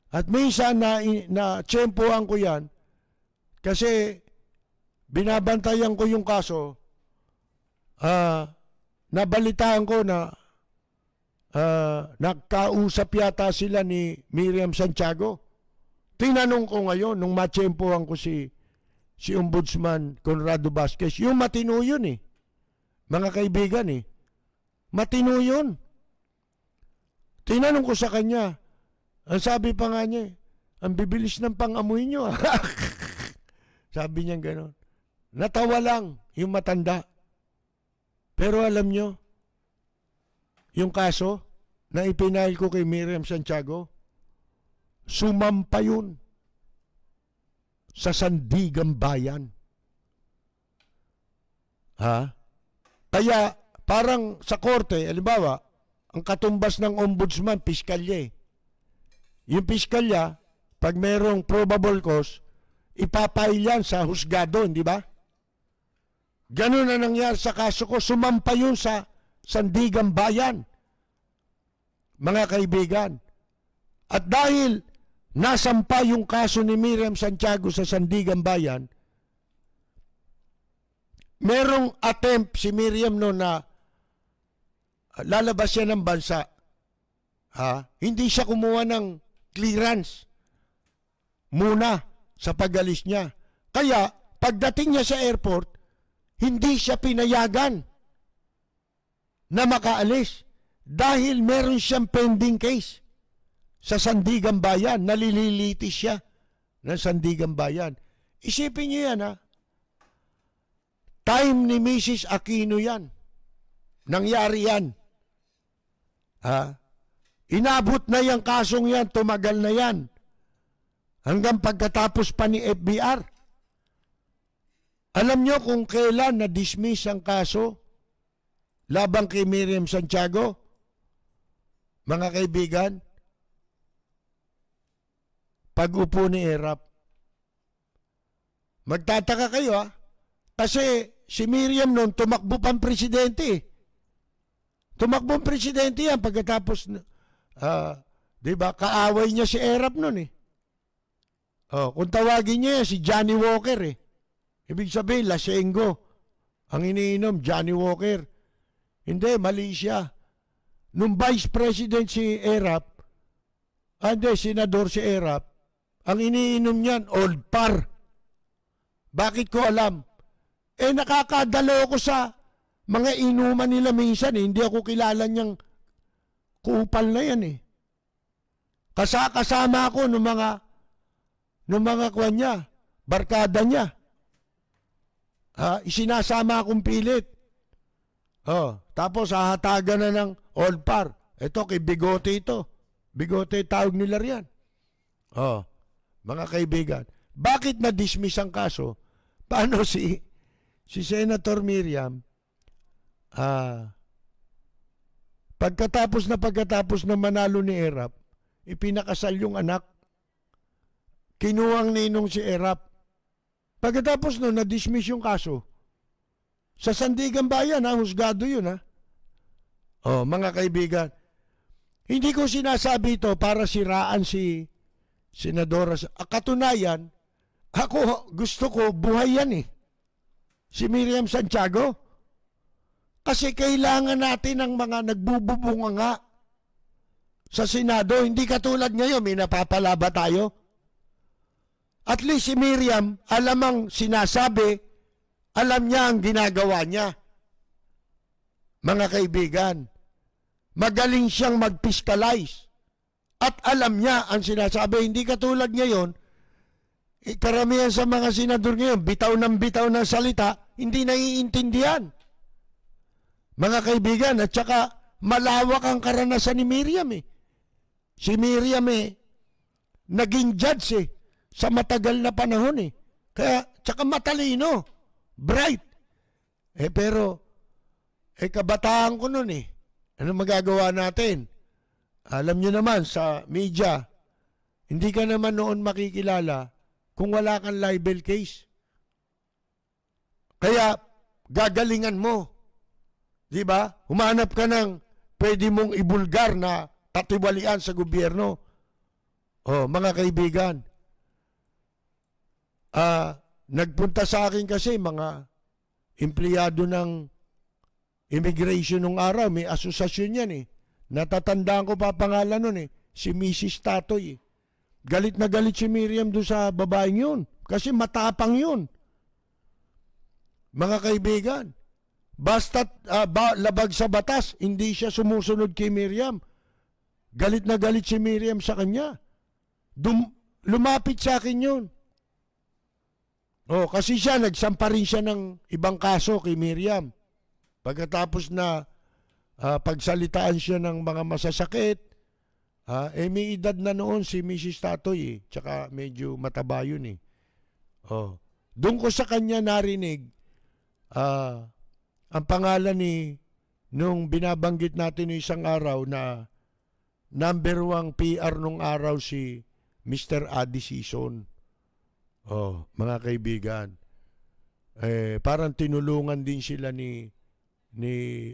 At minsan na tsempohan ko yan kasi binabantayan ko yung kaso. Nabalitaan ko na nagkausap yata sila ni Miriam Santiago. Tinanong ko ngayon nung matsempohan ko si Ombudsman Conrado Vasquez, yung matino yun eh. Mga kaibigan eh. Matino yun. Tinanong ko sa kanya, ang sabi pa nga niya, ang bibilis ng pang-amoy nyo. Sabi niya gano'n. Natawa lang yung matanda. Pero alam nyo, yung kaso na ipinail ko kay Miriam Santiago, sumampa yun sa Sandigan Bayan. Ha? Kaya parang sa korte, halimbawa, ang katumbas ng ombudsman, piskalya eh. Yung piskalya, pag merong probable cause, ipapail yan sa husgado, hindi ba? Ganun na nangyari sa kaso ko, sumampa yun sa Sandigan Bayan. Mga kaibigan. At dahil nasampa yung kaso ni Miriam Santiago sa Sandigan Bayan, merong attempt si Miriam no na lalabas siya ng bansa. Hindi siya kumuha ng clearance muna sa pag-alis niya. Kaya, pagdating niya sa airport, hindi siya pinayagan na makaalis dahil meron siyang pending case sa Sandigan Bayan. Nalililitis siya ng Sandigan Bayan. Isipin niyo yan, ha? Time ni Mrs. Aquino yan. Nangyari yan. Inabot na yung kasong yan, tumagal na yan. Hanggang pagkatapos pa ni FBR. Alam nyo kung kailan na-dismiss ang kaso labang kay Miriam Santiago? Mga kaibigan, pag-upo ni Erap. Magtataka kayo kasi si Miriam noon tumakbo pang presidente. Tumakbo ang presidente yan pagkatapos, di ba, kaaway niya si Erap noon eh. Kung tawagin niya si Johnny Walker eh. Ibig sabihin, Lasengo. Ang iniinom, Johnny Walker. Hindi, mali siya. Nung vice president si Erap, senador si Erap, ang iniinom niyan, Old Par. Bakit ko alam? Nakakadalo ko sa mga inuman nila minsan eh. Hindi ako kilala niyang kupal na yan eh. Kasama ako ng mga kwan niya, barkada niya. Isinasama akong pilit. Tapos hahatagan na ng Old Par. Ito kay Bigote ito. Bigote tawag nila riyan. Mga kaibigan, bakit na-dismiss ang kaso? Paano si Senator Miriam, pagkatapos na manalo ni Erap, ipinakasal yung anak, kinuhang ninong si Erap. Pagkatapos nun, na-dismiss yung kaso. Sa Sandigan Bayan, husgado yun, mga kaibigan, hindi ko sinasabi ito para siraan si Senadora. Katunayan, ako, gusto ko, buhay yan eh. Si Miriam Santiago. Kasi kailangan natin ng mga nagbububunga nga sa Senado. Hindi katulad ngayon, may napapalaba tayo. At least si Miriam, alam ang sinasabi, alam niya ang ginagawa niya. Mga kaibigan, magaling siyang mag-fiscalize. At alam niya ang sinasabi. Hindi katulad ngayon, karamihan sa mga senador ngayon, bitaw ng salita, hindi naiintindihan. Mga kaibigan, at saka malawak ang karanasan ni Miriam eh. Si Miriam naging judge sa matagal na panahon eh. Kaya, tsaka matalino. bright. Pero, kabataan ko nun eh. Ano magagawa natin? Alam nyo naman, sa media, hindi ka naman noon makikilala kung wala kang libel case. Kaya, gagalingan mo. Di ba? Humanap ka ng pwede mong ibulgar na katiwalian sa gobyerno. Mga kaibigan, nagpunta sa akin kasi mga empleyado ng immigration nung araw, may asosasyon yan eh. Natatandaan ko pa pangalan nun eh, si Mrs. Tatoy eh. Galit na galit si Miriam doon sa babaeng yun. Kasi matapang yun. Mga kaibigan, basta't labag sa batas, hindi siya sumusunod kay Miriam. Galit na galit si Miriam sa kanya. Lumapit sa akin yun. Kasi siya, nagsampa rin siya ng ibang kaso kay Miriam. Pagkatapos na pagsalitaan siya ng mga masasakit, may edad na noon si Mrs. Tatoy eh. Tsaka medyo mataba yun eh. Doon ko sa kanya narinig, ang pangalan nung binabanggit natin ng isang araw na number 1 PR nung araw si Mr. Adi Sison. Mga kaibigan, parang tinulungan din sila ni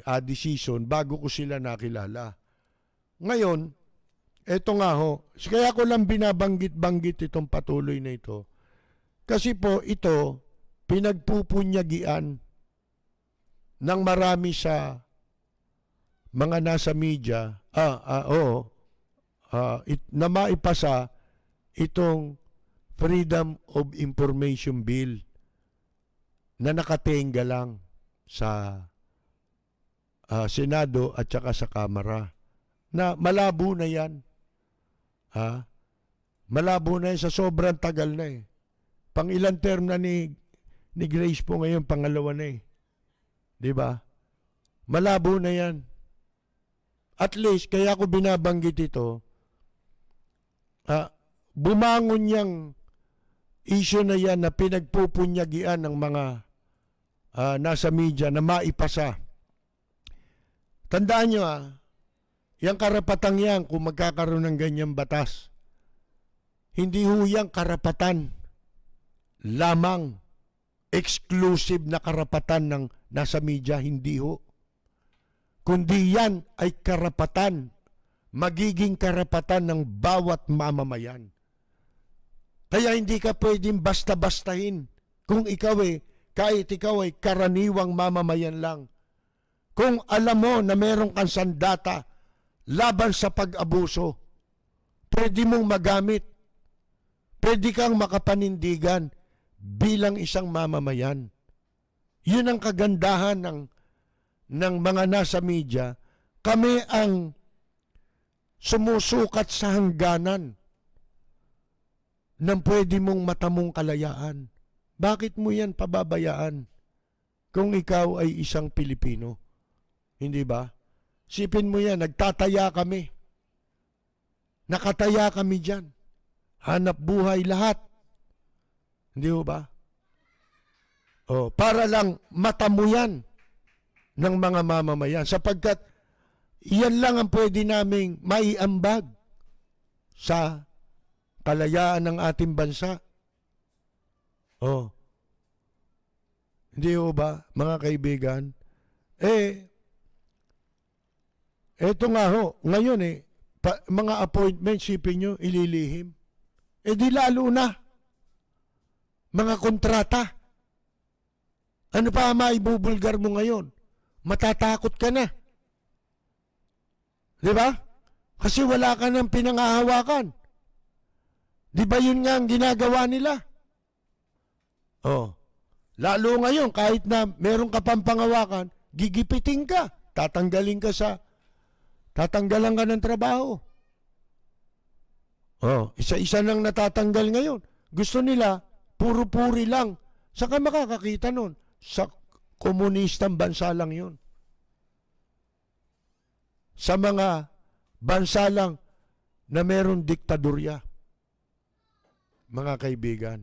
Adi Sison bago ko sila nakilala. Ngayon, eto nga ho, kaya ko lang binabanggit-banggit itong patuloy na ito. Kasi po ito, pinagpupunyagian ng marami sa mga nasa media, na maipasa itong Freedom of Information Bill na nakatenga lang sa Senado at saka sa Kamara. Na malabo na yan. Malabo na yan sa sobrang tagal na eh. Pang ilang term na ni Grace po ngayon, pangalawa na eh. Diba? Malabo na yan. At least, kaya ko binabanggit ito, bumangon niyang issue na yan na pinagpupunyagian ng mga nasa media na maipasa. Tandaan nyo yung karapatang yan kung magkakaroon ng ganyang batas. Hindi ho yung karapatan lamang, exclusive na karapatan ng nasa media, hindi ho. Kundi yan ay karapatan, magiging karapatan ng bawat mamamayan. Kaya hindi ka pwedeng basta-bastahin kung ikaw kahit ikaw ay karaniwang mamamayan lang. Kung alam mo na meron kang sandata laban sa pag-abuso, pwede mong magamit. Pwede kang makapanindigan bilang isang mamamayan. Yun ang kagandahan ng mga nasa media. Kami ang sumusukat sa hangganan ng pwede mong matamong kalayaan. Bakit mo yan pababayaan kung ikaw ay isang Pilipino? Hindi ba? Sipin mo yan, nagtataya kami. Nakataya kami dyan. Hanap buhay lahat. Hindi ba? Para lang matamo yan ng mga mamamayan. Sapagkat yan lang ang pwede naming maiambag sa kalayaan ng ating bansa. Hindi ba, mga kaibigan? Eto nga ho, ngayon mga appointment, sipin nyo, ililihim. Di lalo na. Mga kontrata. Ano pa maibubulgar mo ngayon? Matatakot ka na. Di ba? Kasi wala ka nang pinangahawakan. Di ba yun nga ang ginagawa nila? Lalo ngayon, kahit na meron ka pang pangawakan, gigipitin ka. Tatanggalan ka ng trabaho. Isa-isa nang natatanggal ngayon. Gusto nila, puro-puri lang. Saan ka makakakita nun? Sa komunistang bansa lang yun. Sa mga bansa lang na meron diktadorya. Mga kaibigan,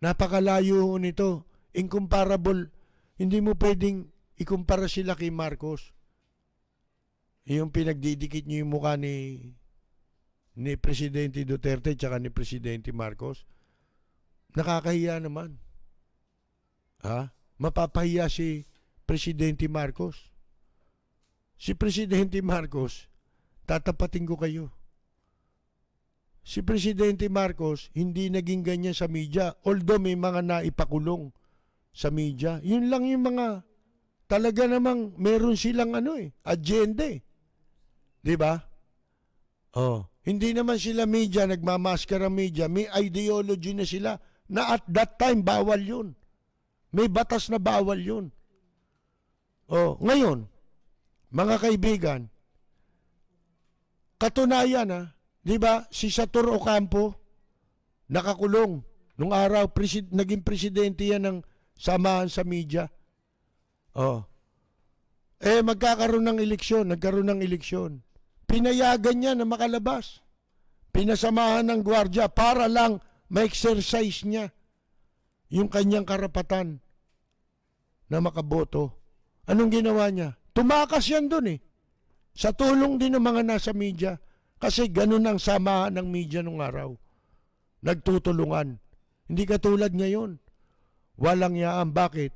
napakalayo nito. incomparable. Hindi mo pwedeng ikumpara sila kay Marcos. Yung pinagdidikit niyo yung mukha ni Presidente Duterte tsaka ni Presidente Marcos. Nakakahiya naman. Mapapahiya si Presidente Marcos. Si Presidente Marcos, tatapatin ko kayo. Si Presidente Marcos, hindi naging ganyan sa media. Although may mga naipakulong sa media. Yun lang yung mga, talaga namang meron silang agenda eh. Diba? Hindi naman sila media, nagmamaskara media. May ideology na sila na at that time, bawal yun. May batas na bawal yun. Ngayon, mga kaibigan, katunayan di ba, si Sator Ocampo, nakakulong. Nung araw, naging presidente yan ng samahan sa media. Magkakaroon ng eleksyon, nagkaroon ng eleksyon. Pinayagan niya na makalabas. Pinasamahan ng gwardya para lang ma-exercise niya yung kanyang karapatan na makaboto. Anong ginawa niya? Tumakas yan dun sa tulong din ng mga nasa media. Kasi ganun ang samahan ng media nung araw. Nagtutulungan. Hindi katulad ngayon. Walang yaan. Bakit?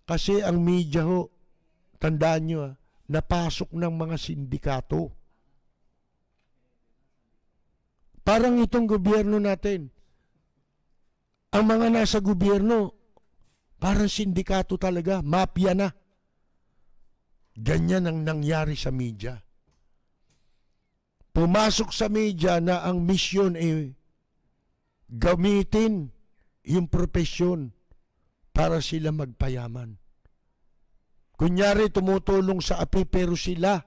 Kasi ang media tandaan nyo napasok ng mga sindikato. Parang itong gobyerno natin. Ang mga nasa gobyerno, parang sindikato talaga. Mafia na. Ganyan ang nangyari sa media. Pumasok sa media na ang misyon ay gamitin yung profesyon para sila magpayaman. Kunyari tumutulong sa api pero sila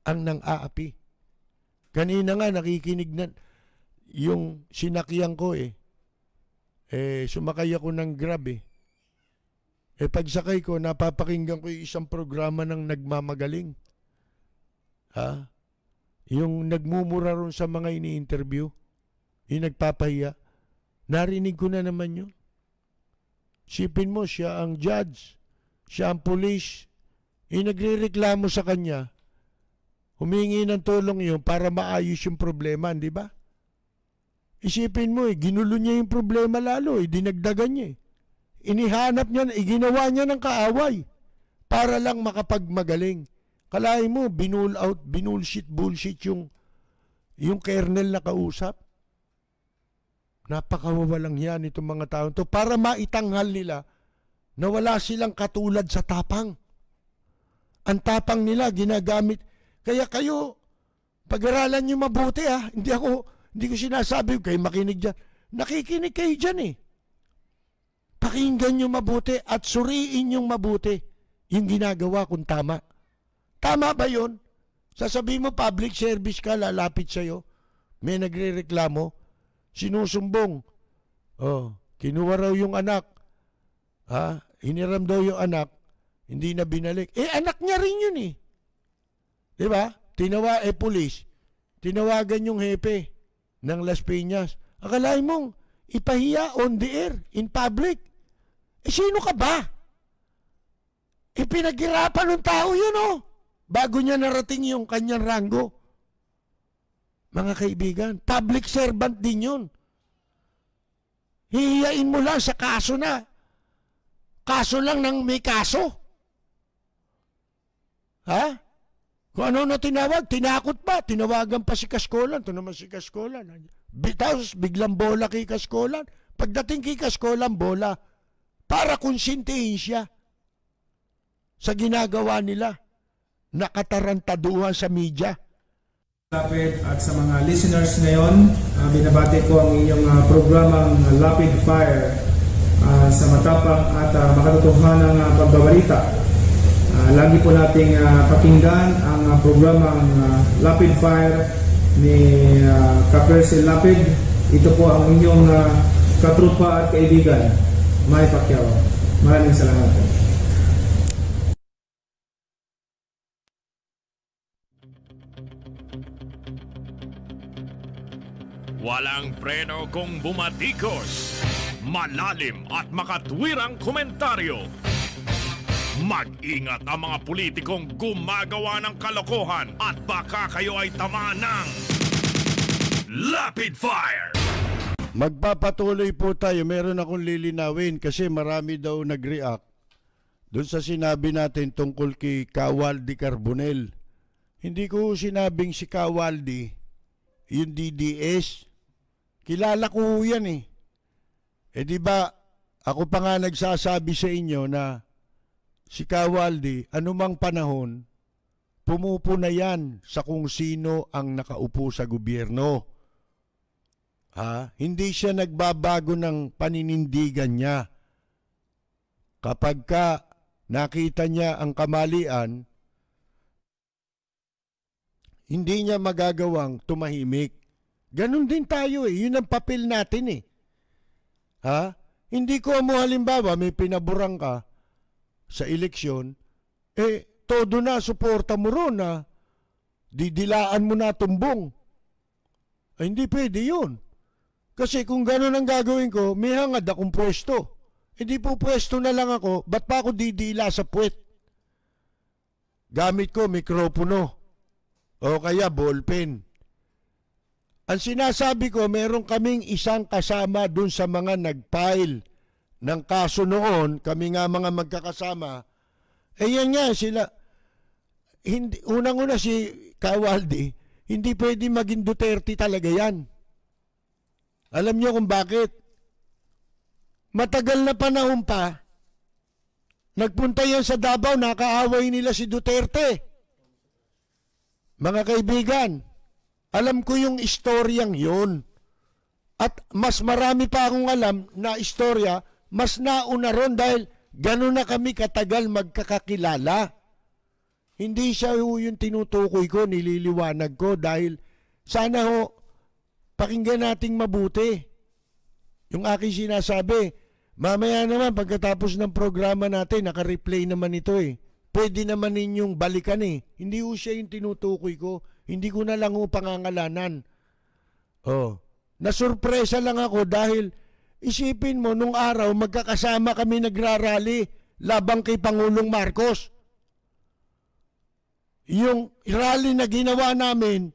ang nang-aapi. Kanina nga nakikinig na yung sinakyan ko sumakay ako ng Grab pagsakay ko napapakinggan ko yung isang programa ng nagmamagaling. Yung nagmumura ron sa mga ini-interview, yung nagpapahiya, narinig ko na naman yun. Sipin mo, siya ang judge, siya ang police, yung nagre-reklamo sa kanya, humingi ng tulong yun para maayos yung problema, di ba? Isipin mo, ginulo niya yung problema lalo, dinagdagan niya. Inihanap niya, ginawa niya ng kaaway para lang makapagmagaling. Kalahin mo, bullshit yung kernel na kausap. Napakawawalang yan itong mga tao to para maitanghal nila na wala silang katulad sa tapang. Ang tapang nila ginagamit. Kaya kayo, pag-aralan nyo mabuti Hindi ko sinasabi kayo makinig dyan. Nakikinig kayo dyan Pakinggan nyo mabuti at suriin nyo mabuti yung ginagawa kung tama. Tama ba yun? Sasabihin mo public service ka, lalapit sa'yo. May nagre-reklamo, sinusumbong. Kinuha raw yung anak. Hiniram daw yung anak, hindi na binalik. Anak niya rin yun Diba? Police. Tinawagan yung hepe ng Las Piñas. Akalain mong ipahiya on the air, in public. Sino ka ba? Pinaghirapan ng tao yun bago niya narating yung kanyang ranggo. Mga kaibigan, public servant din yun. Hihiyain mo lang sa kaso na. Kaso lang ng may kaso. Kung ano na tinawag, tinakot pa. Tinawagan pa si Kaskolan. Ito naman si Kaskolan. Tapos biglang bola kay Kaskolan. Pagdating kay Kaskolan, bola. Para konsintihin siya sa ginagawa nila. Nakatarantaduhan sa media. Lapid at sa mga listeners ngayon, binabati ko ang inyong programang Lapid Fire sa matapang at makatotohanang pagbabalita. Lagi po nating pakinggan ang programang Lapid Fire ni Kapersil Lapid. Ito po ang inyong katrupa at kaibigan, May Pacquiao. Maraming salamat po. Walang preno kung bumatikos. malalim at makatwirang komentaryo. Mag-ingat ang mga politikong gumagawa ng kalokohan at baka kayo ay tamaan ng Lapid Fire! Magpapatuloy po tayo. Meron akong lilinawin kasi marami daw nag-react doon sa sinabi natin tungkol kay Kawaldi Carbonell. Hindi ko sinabing si Kawaldi, yung DDS. Kilala ko yan eh. Eh di ba, ako pa nga nagsasabi sa inyo na si Kawaldi, anumang panahon, pumupo na yan sa kung sino ang nakaupo sa gobyerno. Hindi siya nagbabago ng paninindigan niya. Kapag ka nakita niya ang kamalian, hindi niya magagawang tumahimik. Ganon din tayo eh. Yun ang papel natin eh. Hindi ko mo halimbawa may pinaburang ka sa eleksyon, todo na, suporta mo ron na didilaan mo na tumbong. Hindi pwede yun. Kasi kung ganon ang gagawin ko, may hangad akong pwesto. Hindi po pwesto na lang ako, ba't pa ako didila sa puwet? Gamit ko mikropono o kaya ballpen. Ang sinasabi ko, meron kaming isang kasama dun sa mga nag-file ng kaso noon, kami nga mga magkakasama, yan nga sila. Unang-una si Kawaldi, hindi pwede maging Duterte talaga yan. Alam niyo kung bakit? Matagal na panahon pa, nagpunta yan sa Davao, nakaaway nila si Duterte. Mga kaibigan, alam ko yung istoryang yun. At mas marami pa akong alam na istorya, mas nauna ron dahil gano'n na kami katagal magkakakilala. Hindi siya yung tinutukoy ko, nililiwanag ko dahil sana pakinggan nating mabuti. Yung aking sinasabi, mamaya naman pagkatapos ng programa natin, naka-replay naman ito eh. Pwede naman ninyong balikan eh. Hindi ko siya yung tinutukoy ko. Hindi ko na lang pangangalanan. Nasurpresa lang ako dahil isipin mo, nung araw magkakasama kami nagrarally labang kay Pangulong Marcos. Yung rally na ginawa namin,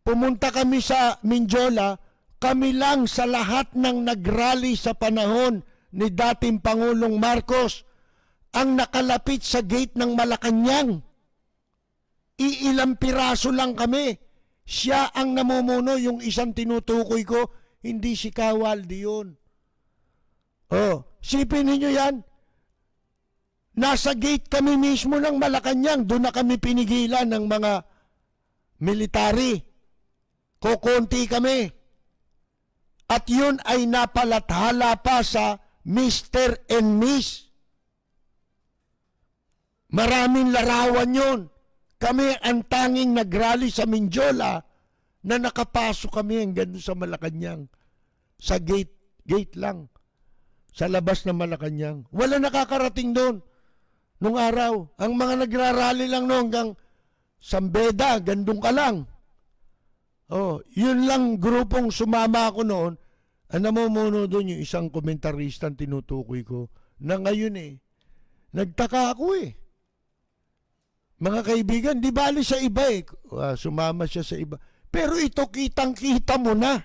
pumunta kami sa Mindiola, kami lang sa lahat ng nagrally sa panahon ni dating Pangulong Marcos ang nakalapit sa gate ng Malacanang. Iilang piraso lang kami. Siya ang namumuno, yung isang tinutukoy ko, hindi si Kawaldi yun. Sipin ninyo yan. Nasa gate kami mismo ng Malacanang, doon na kami pinigilan ng mga military. Kokonti kami. At yun ay napalathala pa sa Mr. and Miss. Maraming larawan yun. Kami ang tanging nagrally sa Mindiola na nakapasok kami hanggang sa Malacanang. Sa gate lang. Sa labas ng Malacanang. Wala nakakarating doon. Nung araw, ang mga nagrarally lang noon hanggang Sambeda, gandong ka lang. Yun lang grupong sumama ako noon. Ang namumuno doon yung isang komentaristang tinutukoy ko na ngayon nagtaka ako Mga kaibigan, di bali sa iba sumama siya sa iba. Pero ito kitang-kita mo na.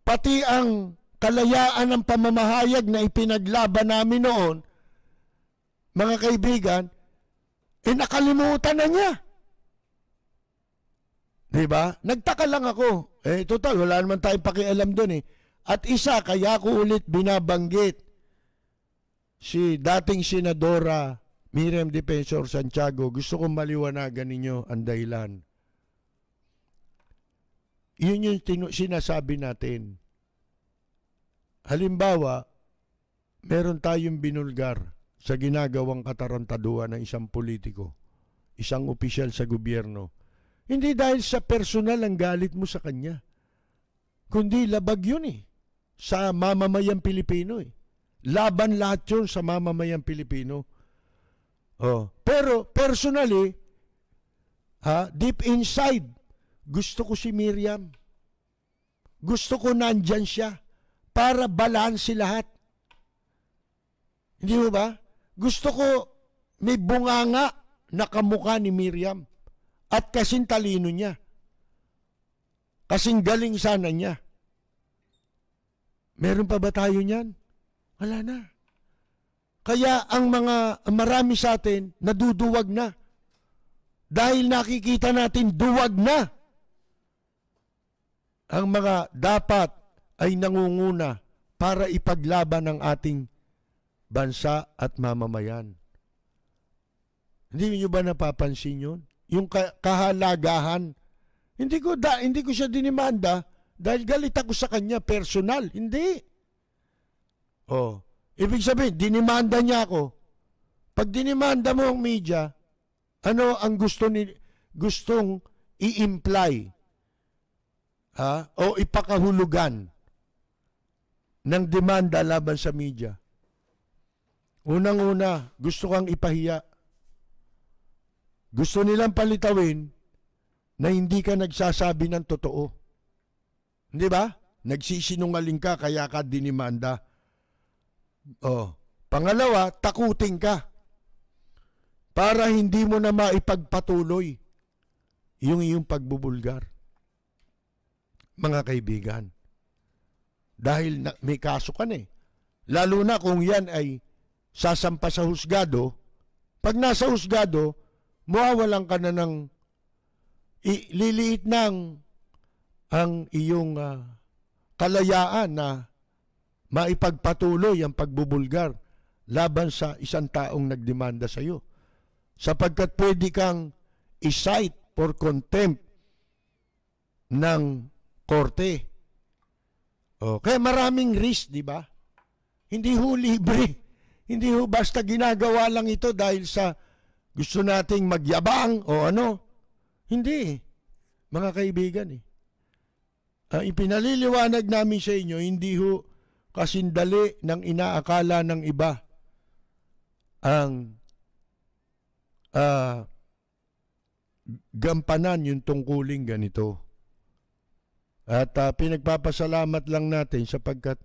Pati ang kalayaan ng pamamahayag na ipinaglaban namin noon, mga kaibigan, nakalimutan na niya. Diba? Nagtaka lang ako. Total, wala naman tayong pakialam doon At isa, kaya ko ulit binabanggit si dating Senadora Miriam Defensor Santiago. Gusto kong maliwanagan ninyo ang dahilan. Yun yung sinasabi natin. Halimbawa, meron tayong binulgar sa ginagawang katarantaduhan ng isang politiko, isang opisyal sa gobyerno. Hindi dahil sa personal ang galit mo sa kanya, kundi labag yun sa mamamayang Pilipino Laban lahat yun sa mamamayang Pilipino. Pero personally, deep inside, gusto ko si Miriam. Gusto ko nandyan siya para balanse lahat. Hindi mo ba? Gusto ko may bunganga na kamukha ni Miriam at kasing talino niya. Kasing galing sana niya. Meron pa ba tayo niyan? Wala na. Kaya ang marami sa atin naduduwag na. Dahil nakikita natin duwag na. Ang mga dapat ay nangunguna para ipaglaban ang ating bansa at mamamayan. Hindi niyo ba napapansin yun? Yung kahalagahan. Hindi ko siya dinimanda dahil galit ako sa kanya personal. Hindi. Oh, ibig sabihin, dinimanda niya ako. Pag dinimanda mo ang media, ano ang gustong i-imply? O ipakahulugan ng demanda laban sa media? Unang-una, gusto kang ipahiya. Gusto nilang palitawin na hindi ka nagsasabi ng totoo. Hindi ba? Nagsisinungaling ka kaya ka dinimanda. Pangalawa, takutin ka. Para hindi mo na maipagpatuloy yung iyong pagbubulgar. Mga kaibigan. Dahil may kaso ka na eh. Lalo na kung yan ay sasampa sa husgado. Pag nasa husgado, mawawalan ka na ng liliit ng ang iyong kalayaan na maipagpatuloy ang pagbubulgar laban sa isang taong nagdemanda sa iyo. Sapagkat pwede kang i-cite for contempt ng korte. Kaya maraming risk, di ba? Hindi ho libre. Hindi ho basta ginagawa lang ito dahil sa gusto nating magyabang o ano. Hindi. Mga kaibigan ipinaliliwanag namin sa inyo, hindi ho kasindali ng inaakala ng iba ang gampanan yung tungkuling ganito. At pinagpapasalamat lang natin sapagkat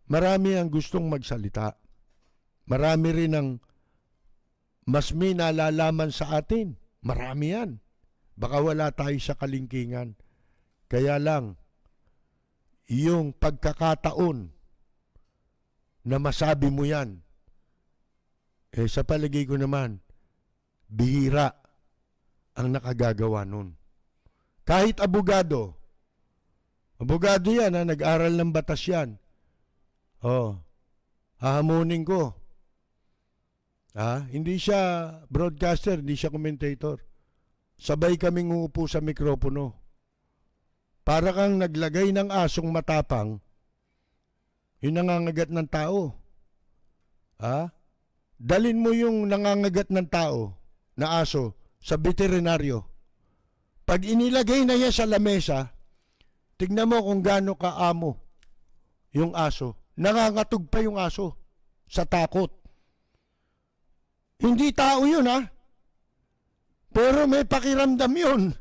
marami ang gustong magsalita. Marami rin ang mas may nalalaman sa atin. Marami yan. Baka wala tayo sa kalingkingan. Kaya lang, yung pagkakataon na masabi mo yan, sa palagay ko naman, bihira ang nakagagawa nun. Kahit abogado yan, nag-aral ng batas yan. Hahamunin ko. Hindi siya broadcaster, hindi siya commentator. Sabay kaming uupo sa mikropono. Para kang naglagay ng asong matapang, yung nangangagat ng tao. Dalin mo yung nangangagat ng tao na aso sa veterinaryo. Pag inilagay na yan sa lamesa, tignan mo kung gaano kaamo yung aso. Nangangatog pa yung aso sa takot. Hindi tao yun, Pero may pakiramdam yun.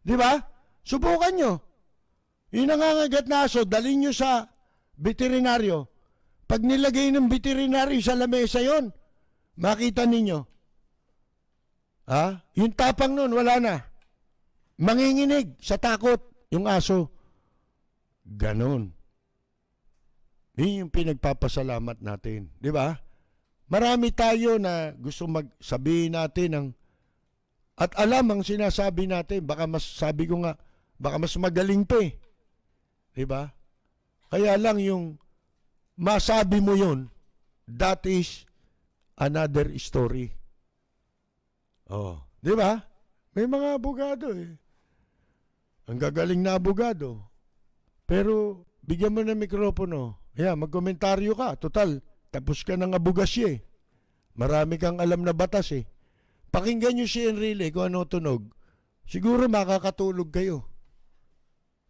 Di ba? Subukan nyo. Yung nangangagat na aso, dalhin nyo sa veterinaryo. Pag nilagay ng veterinaryo sa lamesa yon, makita ninyo. Yung tapang nun, wala na. Manginginig sa takot yung aso. Ganon. Yun yung pinagpapasalamat natin. Di ba? Marami tayo na gusto magsabihin natin at alam ang sinasabi natin. Baka mas magaling pa eh. Diba? Kaya lang yung masabi mo yun, that is another story. Diba? May mga abogado eh. Ang gagaling na abogado. Pero bigyan mo ng mikropono. Magkomentaryo ka. Total, tapos ka ng abogasya eh. Marami kang alam na batas eh. Pakinggan nyo si Enrile kung ano tunog. Siguro makakatulog kayo.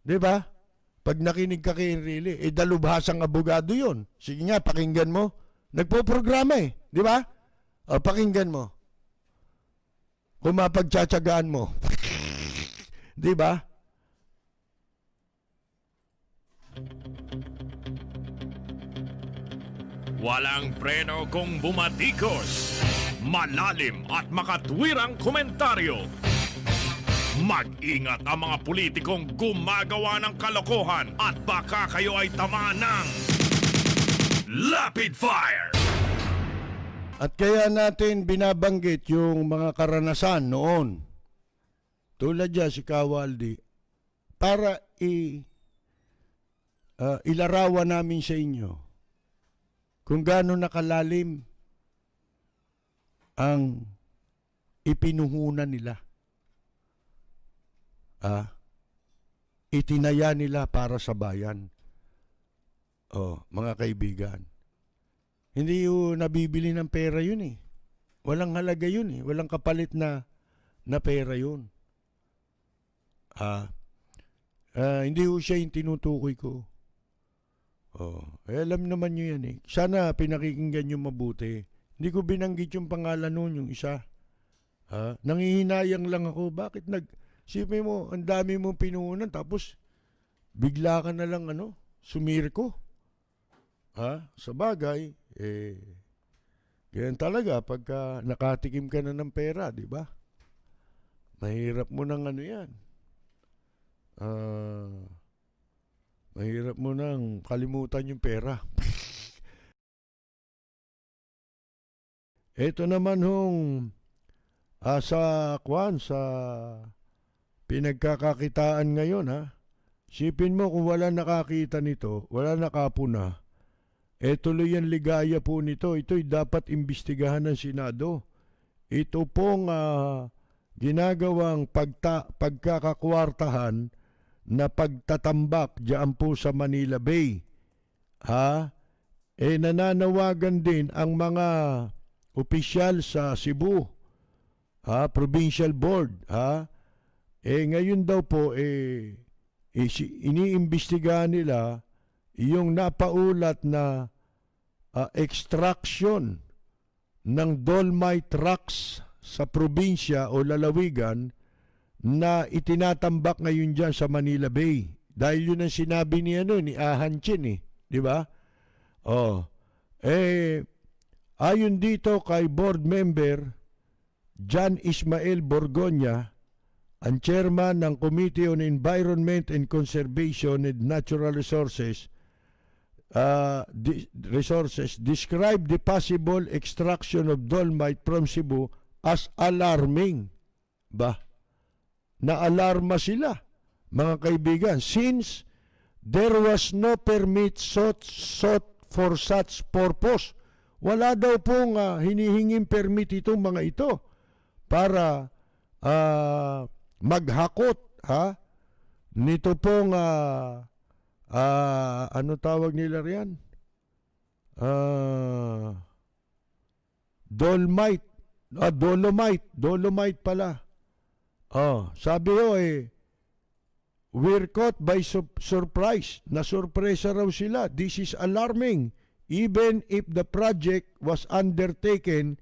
Diba? Pag nakinig ka kay Enrile, dalubhasang abogado yon. Sige nga, pakinggan mo. Nagpo-programa eh. Di ba? Pakinggan mo. Kung mapagtsatsagaan mo. Di ba? Walang preno kung bumatikos. Malalim at makatwirang komentaryo. Mag-ingat ang mga politikong gumagawa ng kalokohan at baka kayo ay tamaan ng Lapid Fire! At kaya natin binabanggit yung mga karanasan noon. Tulad dyan si Kawaldi. Para ilarawan namin sa inyo kung gaano nakalalim ang ipinuhunan nila. Itinaya nila para sa bayan. Mga kaibigan. Hindi yung nabibili ng pera yun eh. Walang halaga yun eh. Walang kapalit na pera yun. Hindi ho siya yung tinutukoy ko. Alam naman nyo yan eh. Sana pinakikinggan nyo mabuti. Hindi ko binanggit yung pangalan nun, yung isa. Nangihinayang lang ako. Bakit sipin mo, ang dami mong pinuhunan, tapos bigla ka na lang sumirko. Sa bagay, ganyan talaga pagka nakatikim ka na ng pera, di ba? Mahirap mo nang yan. Mahirap mo nang kalimutan yung pera. Ito naman sa pinagkakakitaan ngayon Sipin mo kung wala nakakita nito, wala nakapuna, tuloy ang ligaya po nito. Ito'y dapat imbestigahan ng Senado. Ito pong ginagawang pagkakakwartahan na pagtatambak diyan po sa Manila Bay. Nananawagan din ang mga opisyal sa Cebu, Provincial Board, ngayon daw po, iniimbestigahan nila yung napaulat na extraction ng dolomite rocks sa probinsya o lalawigan na itinatambak ngayon dyan sa Manila Bay. Dahil yun ang sinabi ni Ahan Chin di ba? Ayon dito kay board member John Ismael Borgoña, ang chairman ng Committee on Environment and Conservation and Natural Resources, described the possible extraction of dolomite from Cebu as alarming. Naalarma sila, mga kaibigan, since there was no permit sought for such purpose. Wala daw pong hinihinging permit itong mga ito para maghakot nito pong ano tawag nila riyan? Dolomite pala. Sabi we're caught by surprise. Nasurpresa raw sila. This is alarming even if the project was undertaken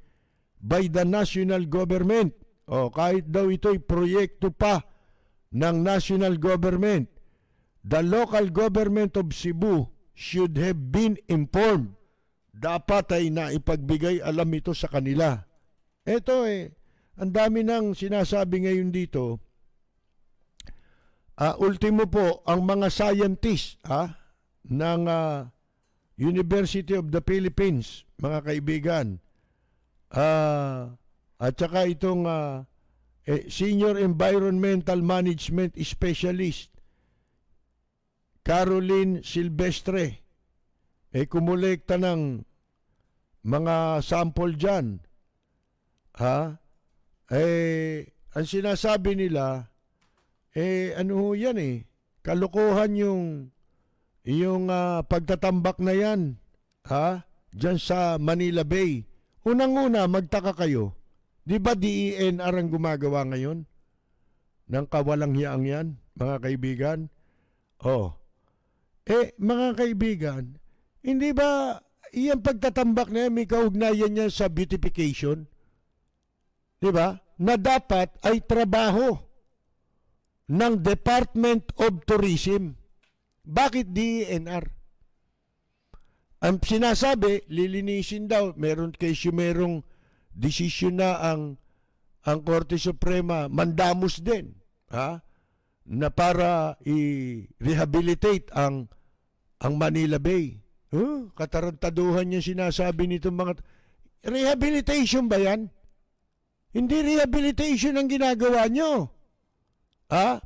by the national government. Kahit daw ito'y proyekto pa ng national government, the local government of Cebu should have been informed. Dapat ay naipagbigay alam ito sa kanila. Ito ang dami nang sinasabi ngayon dito. Ultimo po, ang mga scientists ng University of the Philippines, mga kaibigan, at saka itong Senior Environmental Management Specialist, Caroline Silvestre, kumulekta ng mga sample dyan. Ang sinasabi nila, ano yan kalokohan yung pagtatambak na yan, dyan sa Manila Bay. Unang-una, magtaka kayo. Di ba DENR ang gumagawa ngayon ng kawalang hiyaang yan, mga kaibigan? Mga kaibigan, hindi ba iyang pagtatambak na yan, may kaugnayan niya sa beautification? Di ba? Na dapat ay trabaho ng Department of Tourism. Bakit DENR? Ang sinasabi, lilinisin daw, merong desisyon na ang Korte Suprema, mandamus din, ha? Na para i-rehabilitate ang Manila Bay. Katarantaduhan yung sinasabi nitong mga... Rehabilitation ba yan? Hindi rehabilitation ang ginagawa nyo.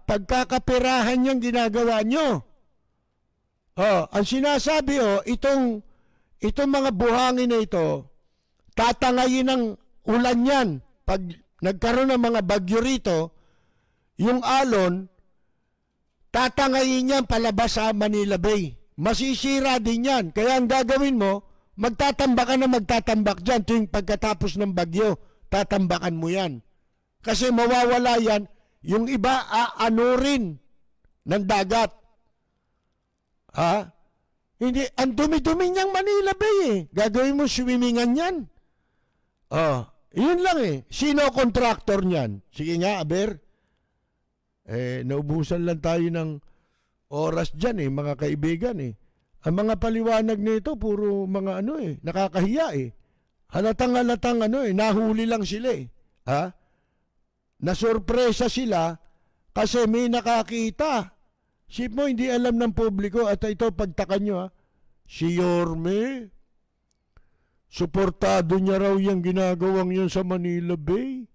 Pagkakaperahan yung ginagawa nyo. Ang sinasabi, itong mga buhangin na ito, tatangayin ng ulan yan. Pag nagkaroon ng mga bagyo rito, yung alon, tatangayin yan palabas sa Manila Bay. Masisira din yan. Kaya ang gagawin mo, magtatambak ka na magtatambak dyan tuwing pagkatapos ng bagyo. Tatambakan mo yan. Kasi mawawala yan, yung iba aanurin ng dagat. Hindi, ang dumi-dumi niyang Manila Bay eh. Gagawin mo swimmingan yan. Yun lang eh. Sino contractor niyan? Sige nga, Aber. Naubusan lang tayo ng oras dyan eh, mga kaibigan eh. Ang mga paliwanag nito, puro mga nakakahiya eh. Halatang nahuli lang sila eh. Nasurpresa sila kasi may nakakita. Sip mo, hindi alam ng publiko at ito pagtakan nyo si Yorme, suportado niya raw yung ginagawang yun sa Manila Bay.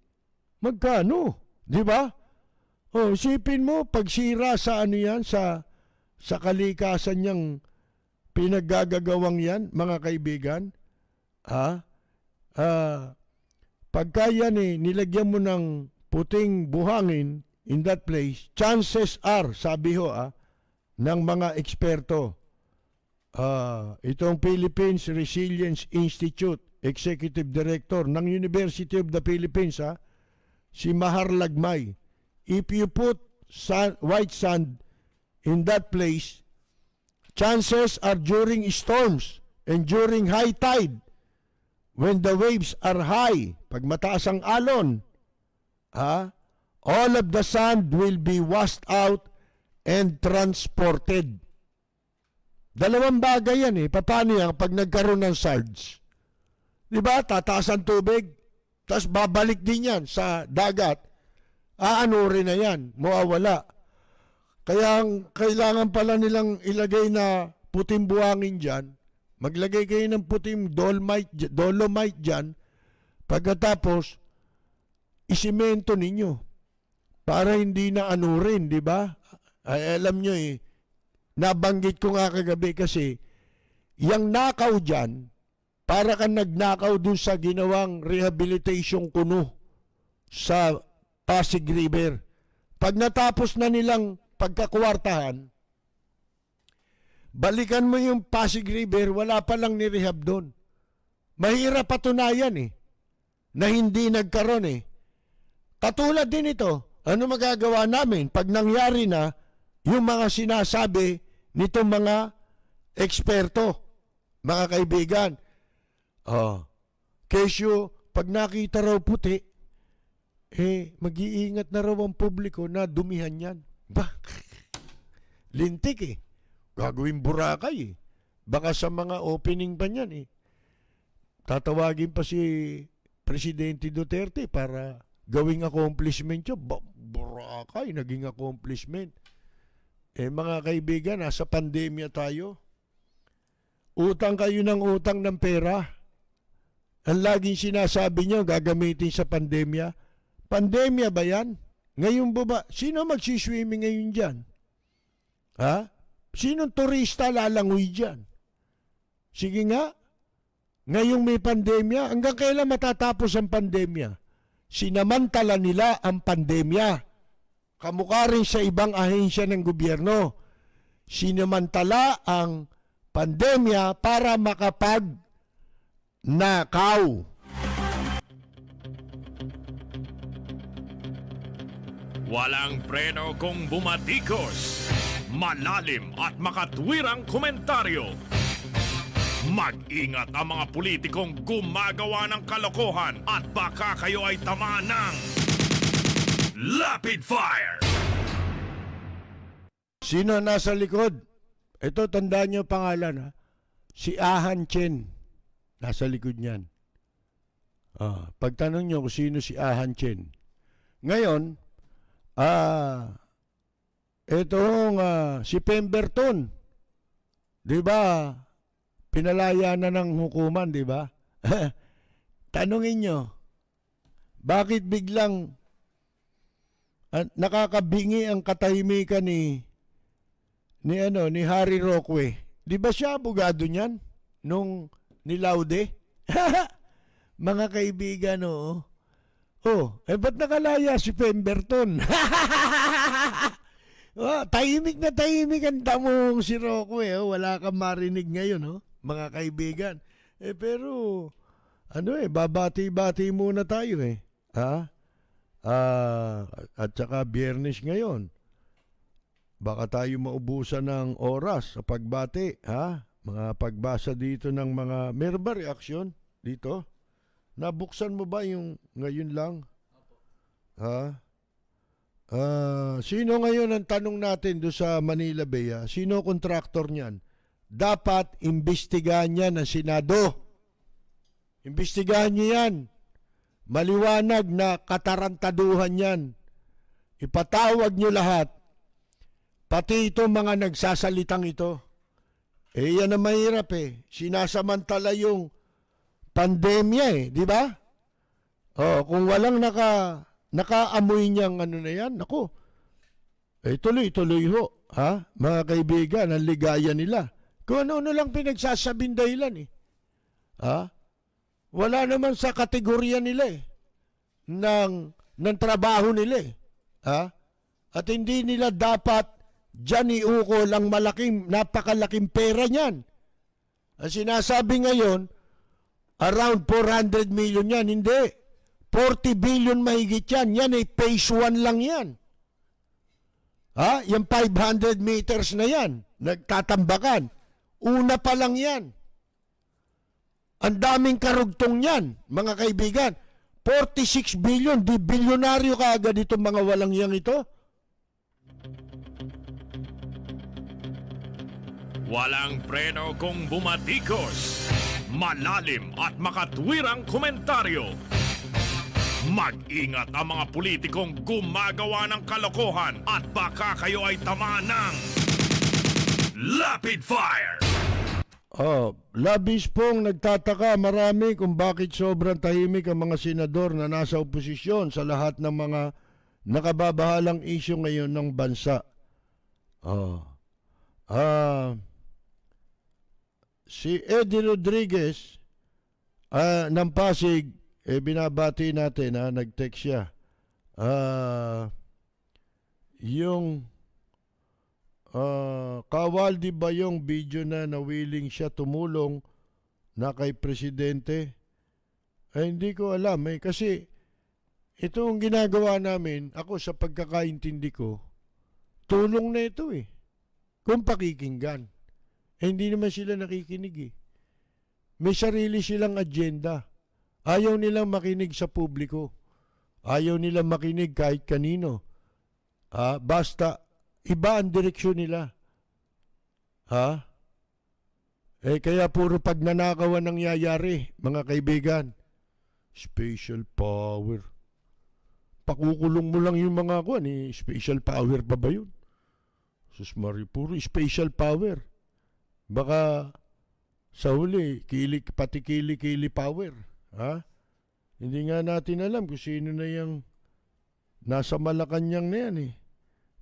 Magkano? Di ba? Isipin mo, pagsira sa yan, sa kalikasan niyang pinaggagawang yan, mga kaibigan. Pagka yan nilagyan mo ng puting buhangin in that place, chances are, sabi ng mga eksperto, itong Philippines Resilience Institute Executive Director ng University of the Philippines, si Mahar Lagmay, if you put white sand in that place, chances are during storms and during high tide, when the waves are high, pag mataas ang alon, all of the sand will be washed out and transported. Dalawang bagay yan eh. Paano yan pag nagkaroon ng surge? Diba? Tataas ang tubig, tapos babalik din yan sa dagat. Rin na yan. Mawawala. Kaya kailangan pala nilang ilagay na puting buhangin dyan. Maglagay kayo ng puting dolomite dyan. Pagkatapos, isimento ninyo. Para hindi na rin, di ba? Alam nyo nabanggit ko nga kagabi kasi, yung nakaw dyan, para kang nagnakaw dun sa ginawang rehabilitation kuno sa Pasig River. Pag natapos na nilang pagkakwartahan, balikan mo yung Pasig River, wala pa lang ni-rehab doon. Mahirap patunayan na hindi nagkaroon Katulad din ito, ano magagawa namin pag nangyari na yung mga sinasabi nitong mga eksperto, mga kaibigan? Kesyo, pag nakita raw puti, mag-iingat na raw ang publiko na dumihan yan. Lintik Gagawin Boracay Baka sa mga opening pa niyan tatawagin pa si Presidente Duterte para gawing accomplishment yun. Boracay, naging accomplishment. Mga kaibigan, nasa pandemya tayo. Utang kayo ng utang ng pera. Ang laging sinasabi nyo, gagamitin sa pandemya. Pandemya ba yan? Ngayon ba? Sino magsiswimming ngayon dyan? Sinong turista lalangoy dyan? Sige nga, ngayong may pandemya, hanggang kailan matatapos ang pandemya? Sinamantala nila ang pandemya. Kamukha rin sa ibang ahensya ng gobyerno. Sinamantala ang pandemya para makapag-nakaw. Walang preno kung bumatikos. Malalim at makatwirang komentaryo. Mag-ingat ang mga politikong gumagawa ng kalokohan at baka kayo ay tamaan ng Lapid Fire! Sino nasa likod? Ito, tandaan nyo pangalan Si Ahan Chen, nasa likod niyan. Pagtanong nyo kung sino si Ahan Chen. Ngayon, itong si Pemberton, di ba, pinalaya na ng hukuman, di ba? Tanungin nyo, bakit biglang nakakabingi ang katahimikan ni Harry Roque? Di ba siya abogado niyan nung nilaude? Mga kaibigan, oo. Ba't nakalaya si Pemberton? Tahimik na tahimik ang damong si Roque. Wala kang marinig ngayon, mga kaibigan. Pero, babati-bati muna tayo at saka Biyernes ngayon. Baka tayo maubusan ng oras sa pagbati, Mga pagbasa dito ng mga... Meron ba reaksyon dito? Nabuksan mo ba yung ngayon lang? Sino ngayon ang tanong natin doon sa Manila Bay? Sino kontraktor niyan? Dapat imbestigahan niya ng Senado. Imbestigahan niyo yan. Maliwanag na katarantaduhan yan. Ipatawag niyo lahat. Pati itong mga nagsasalitang ito. Yan ang mahirap Sinasamantala yung pandemya di ba? Kung walang nakaamoy niyang na yan, naku. Tuloy-tuloy ho. Mga kaibigan, ang ligaya nila. Kung ano lang pinagsasabing dahilan Wala naman sa kategorya nila ng trabaho nila At hindi nila dapat dyan iukol ang napakalaking pera niyan. Ang sinasabi ngayon, around 400 million yan. Hindi. 40 billion mahigit yan. Yan ay phase 1 lang yan. Yung 500 meters na yan, nagtatambakan. Una pa lang yan. Ang daming karugtong yan, mga kaibigan. 46 billion, di bilyonaryo ka agad itong mga walang yang ito. Walang preno kung bumatikos. Malalim at makatwirang komentaryo. Mag-ingat ang mga politikong gumagawa ng kalokohan at baka kayo ay tamaan ng Lapid Fire! Labis pong nagtataka marami kung bakit sobrang tahimik ang mga senador na nasa oposisyon sa lahat ng mga nakababahalang isyu ngayon ng bansa. Si Eddie Rodriguez ng Pasig, binabati natin, nag-text siya. Yung kawal di ba yung video na willing siya tumulong na kay Presidente? Hindi ko alam kasi itong ginagawa namin, ako sa pagkakaintindi ko, tulong na ito kung pakikinggan. Hindi naman sila nakikinig May sarili silang agenda. Ayaw nilang makinig sa publiko. Ayaw nilang makinig kahit kanino. Basta iba ang direksyon nila. Kaya puro pagnanakaw ang nangyayari, mga kaibigan. Special power. Pakukulong mo lang yung mga special power pa ba yun? Sus Maria, puro special power. Baka sa huli, pati kili power. Hindi nga natin alam kung sino na yung nasa Malacanang na yan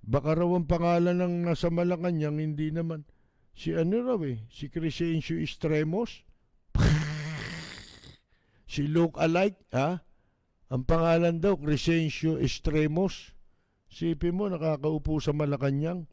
Baka raw ang pangalan ng nasa Malacanang, hindi naman. Si si Crescencio Estremos. Si look alike, Ang pangalan daw, Crescencio Estremos. Sipin mo, nakakaupo sa Malacanang.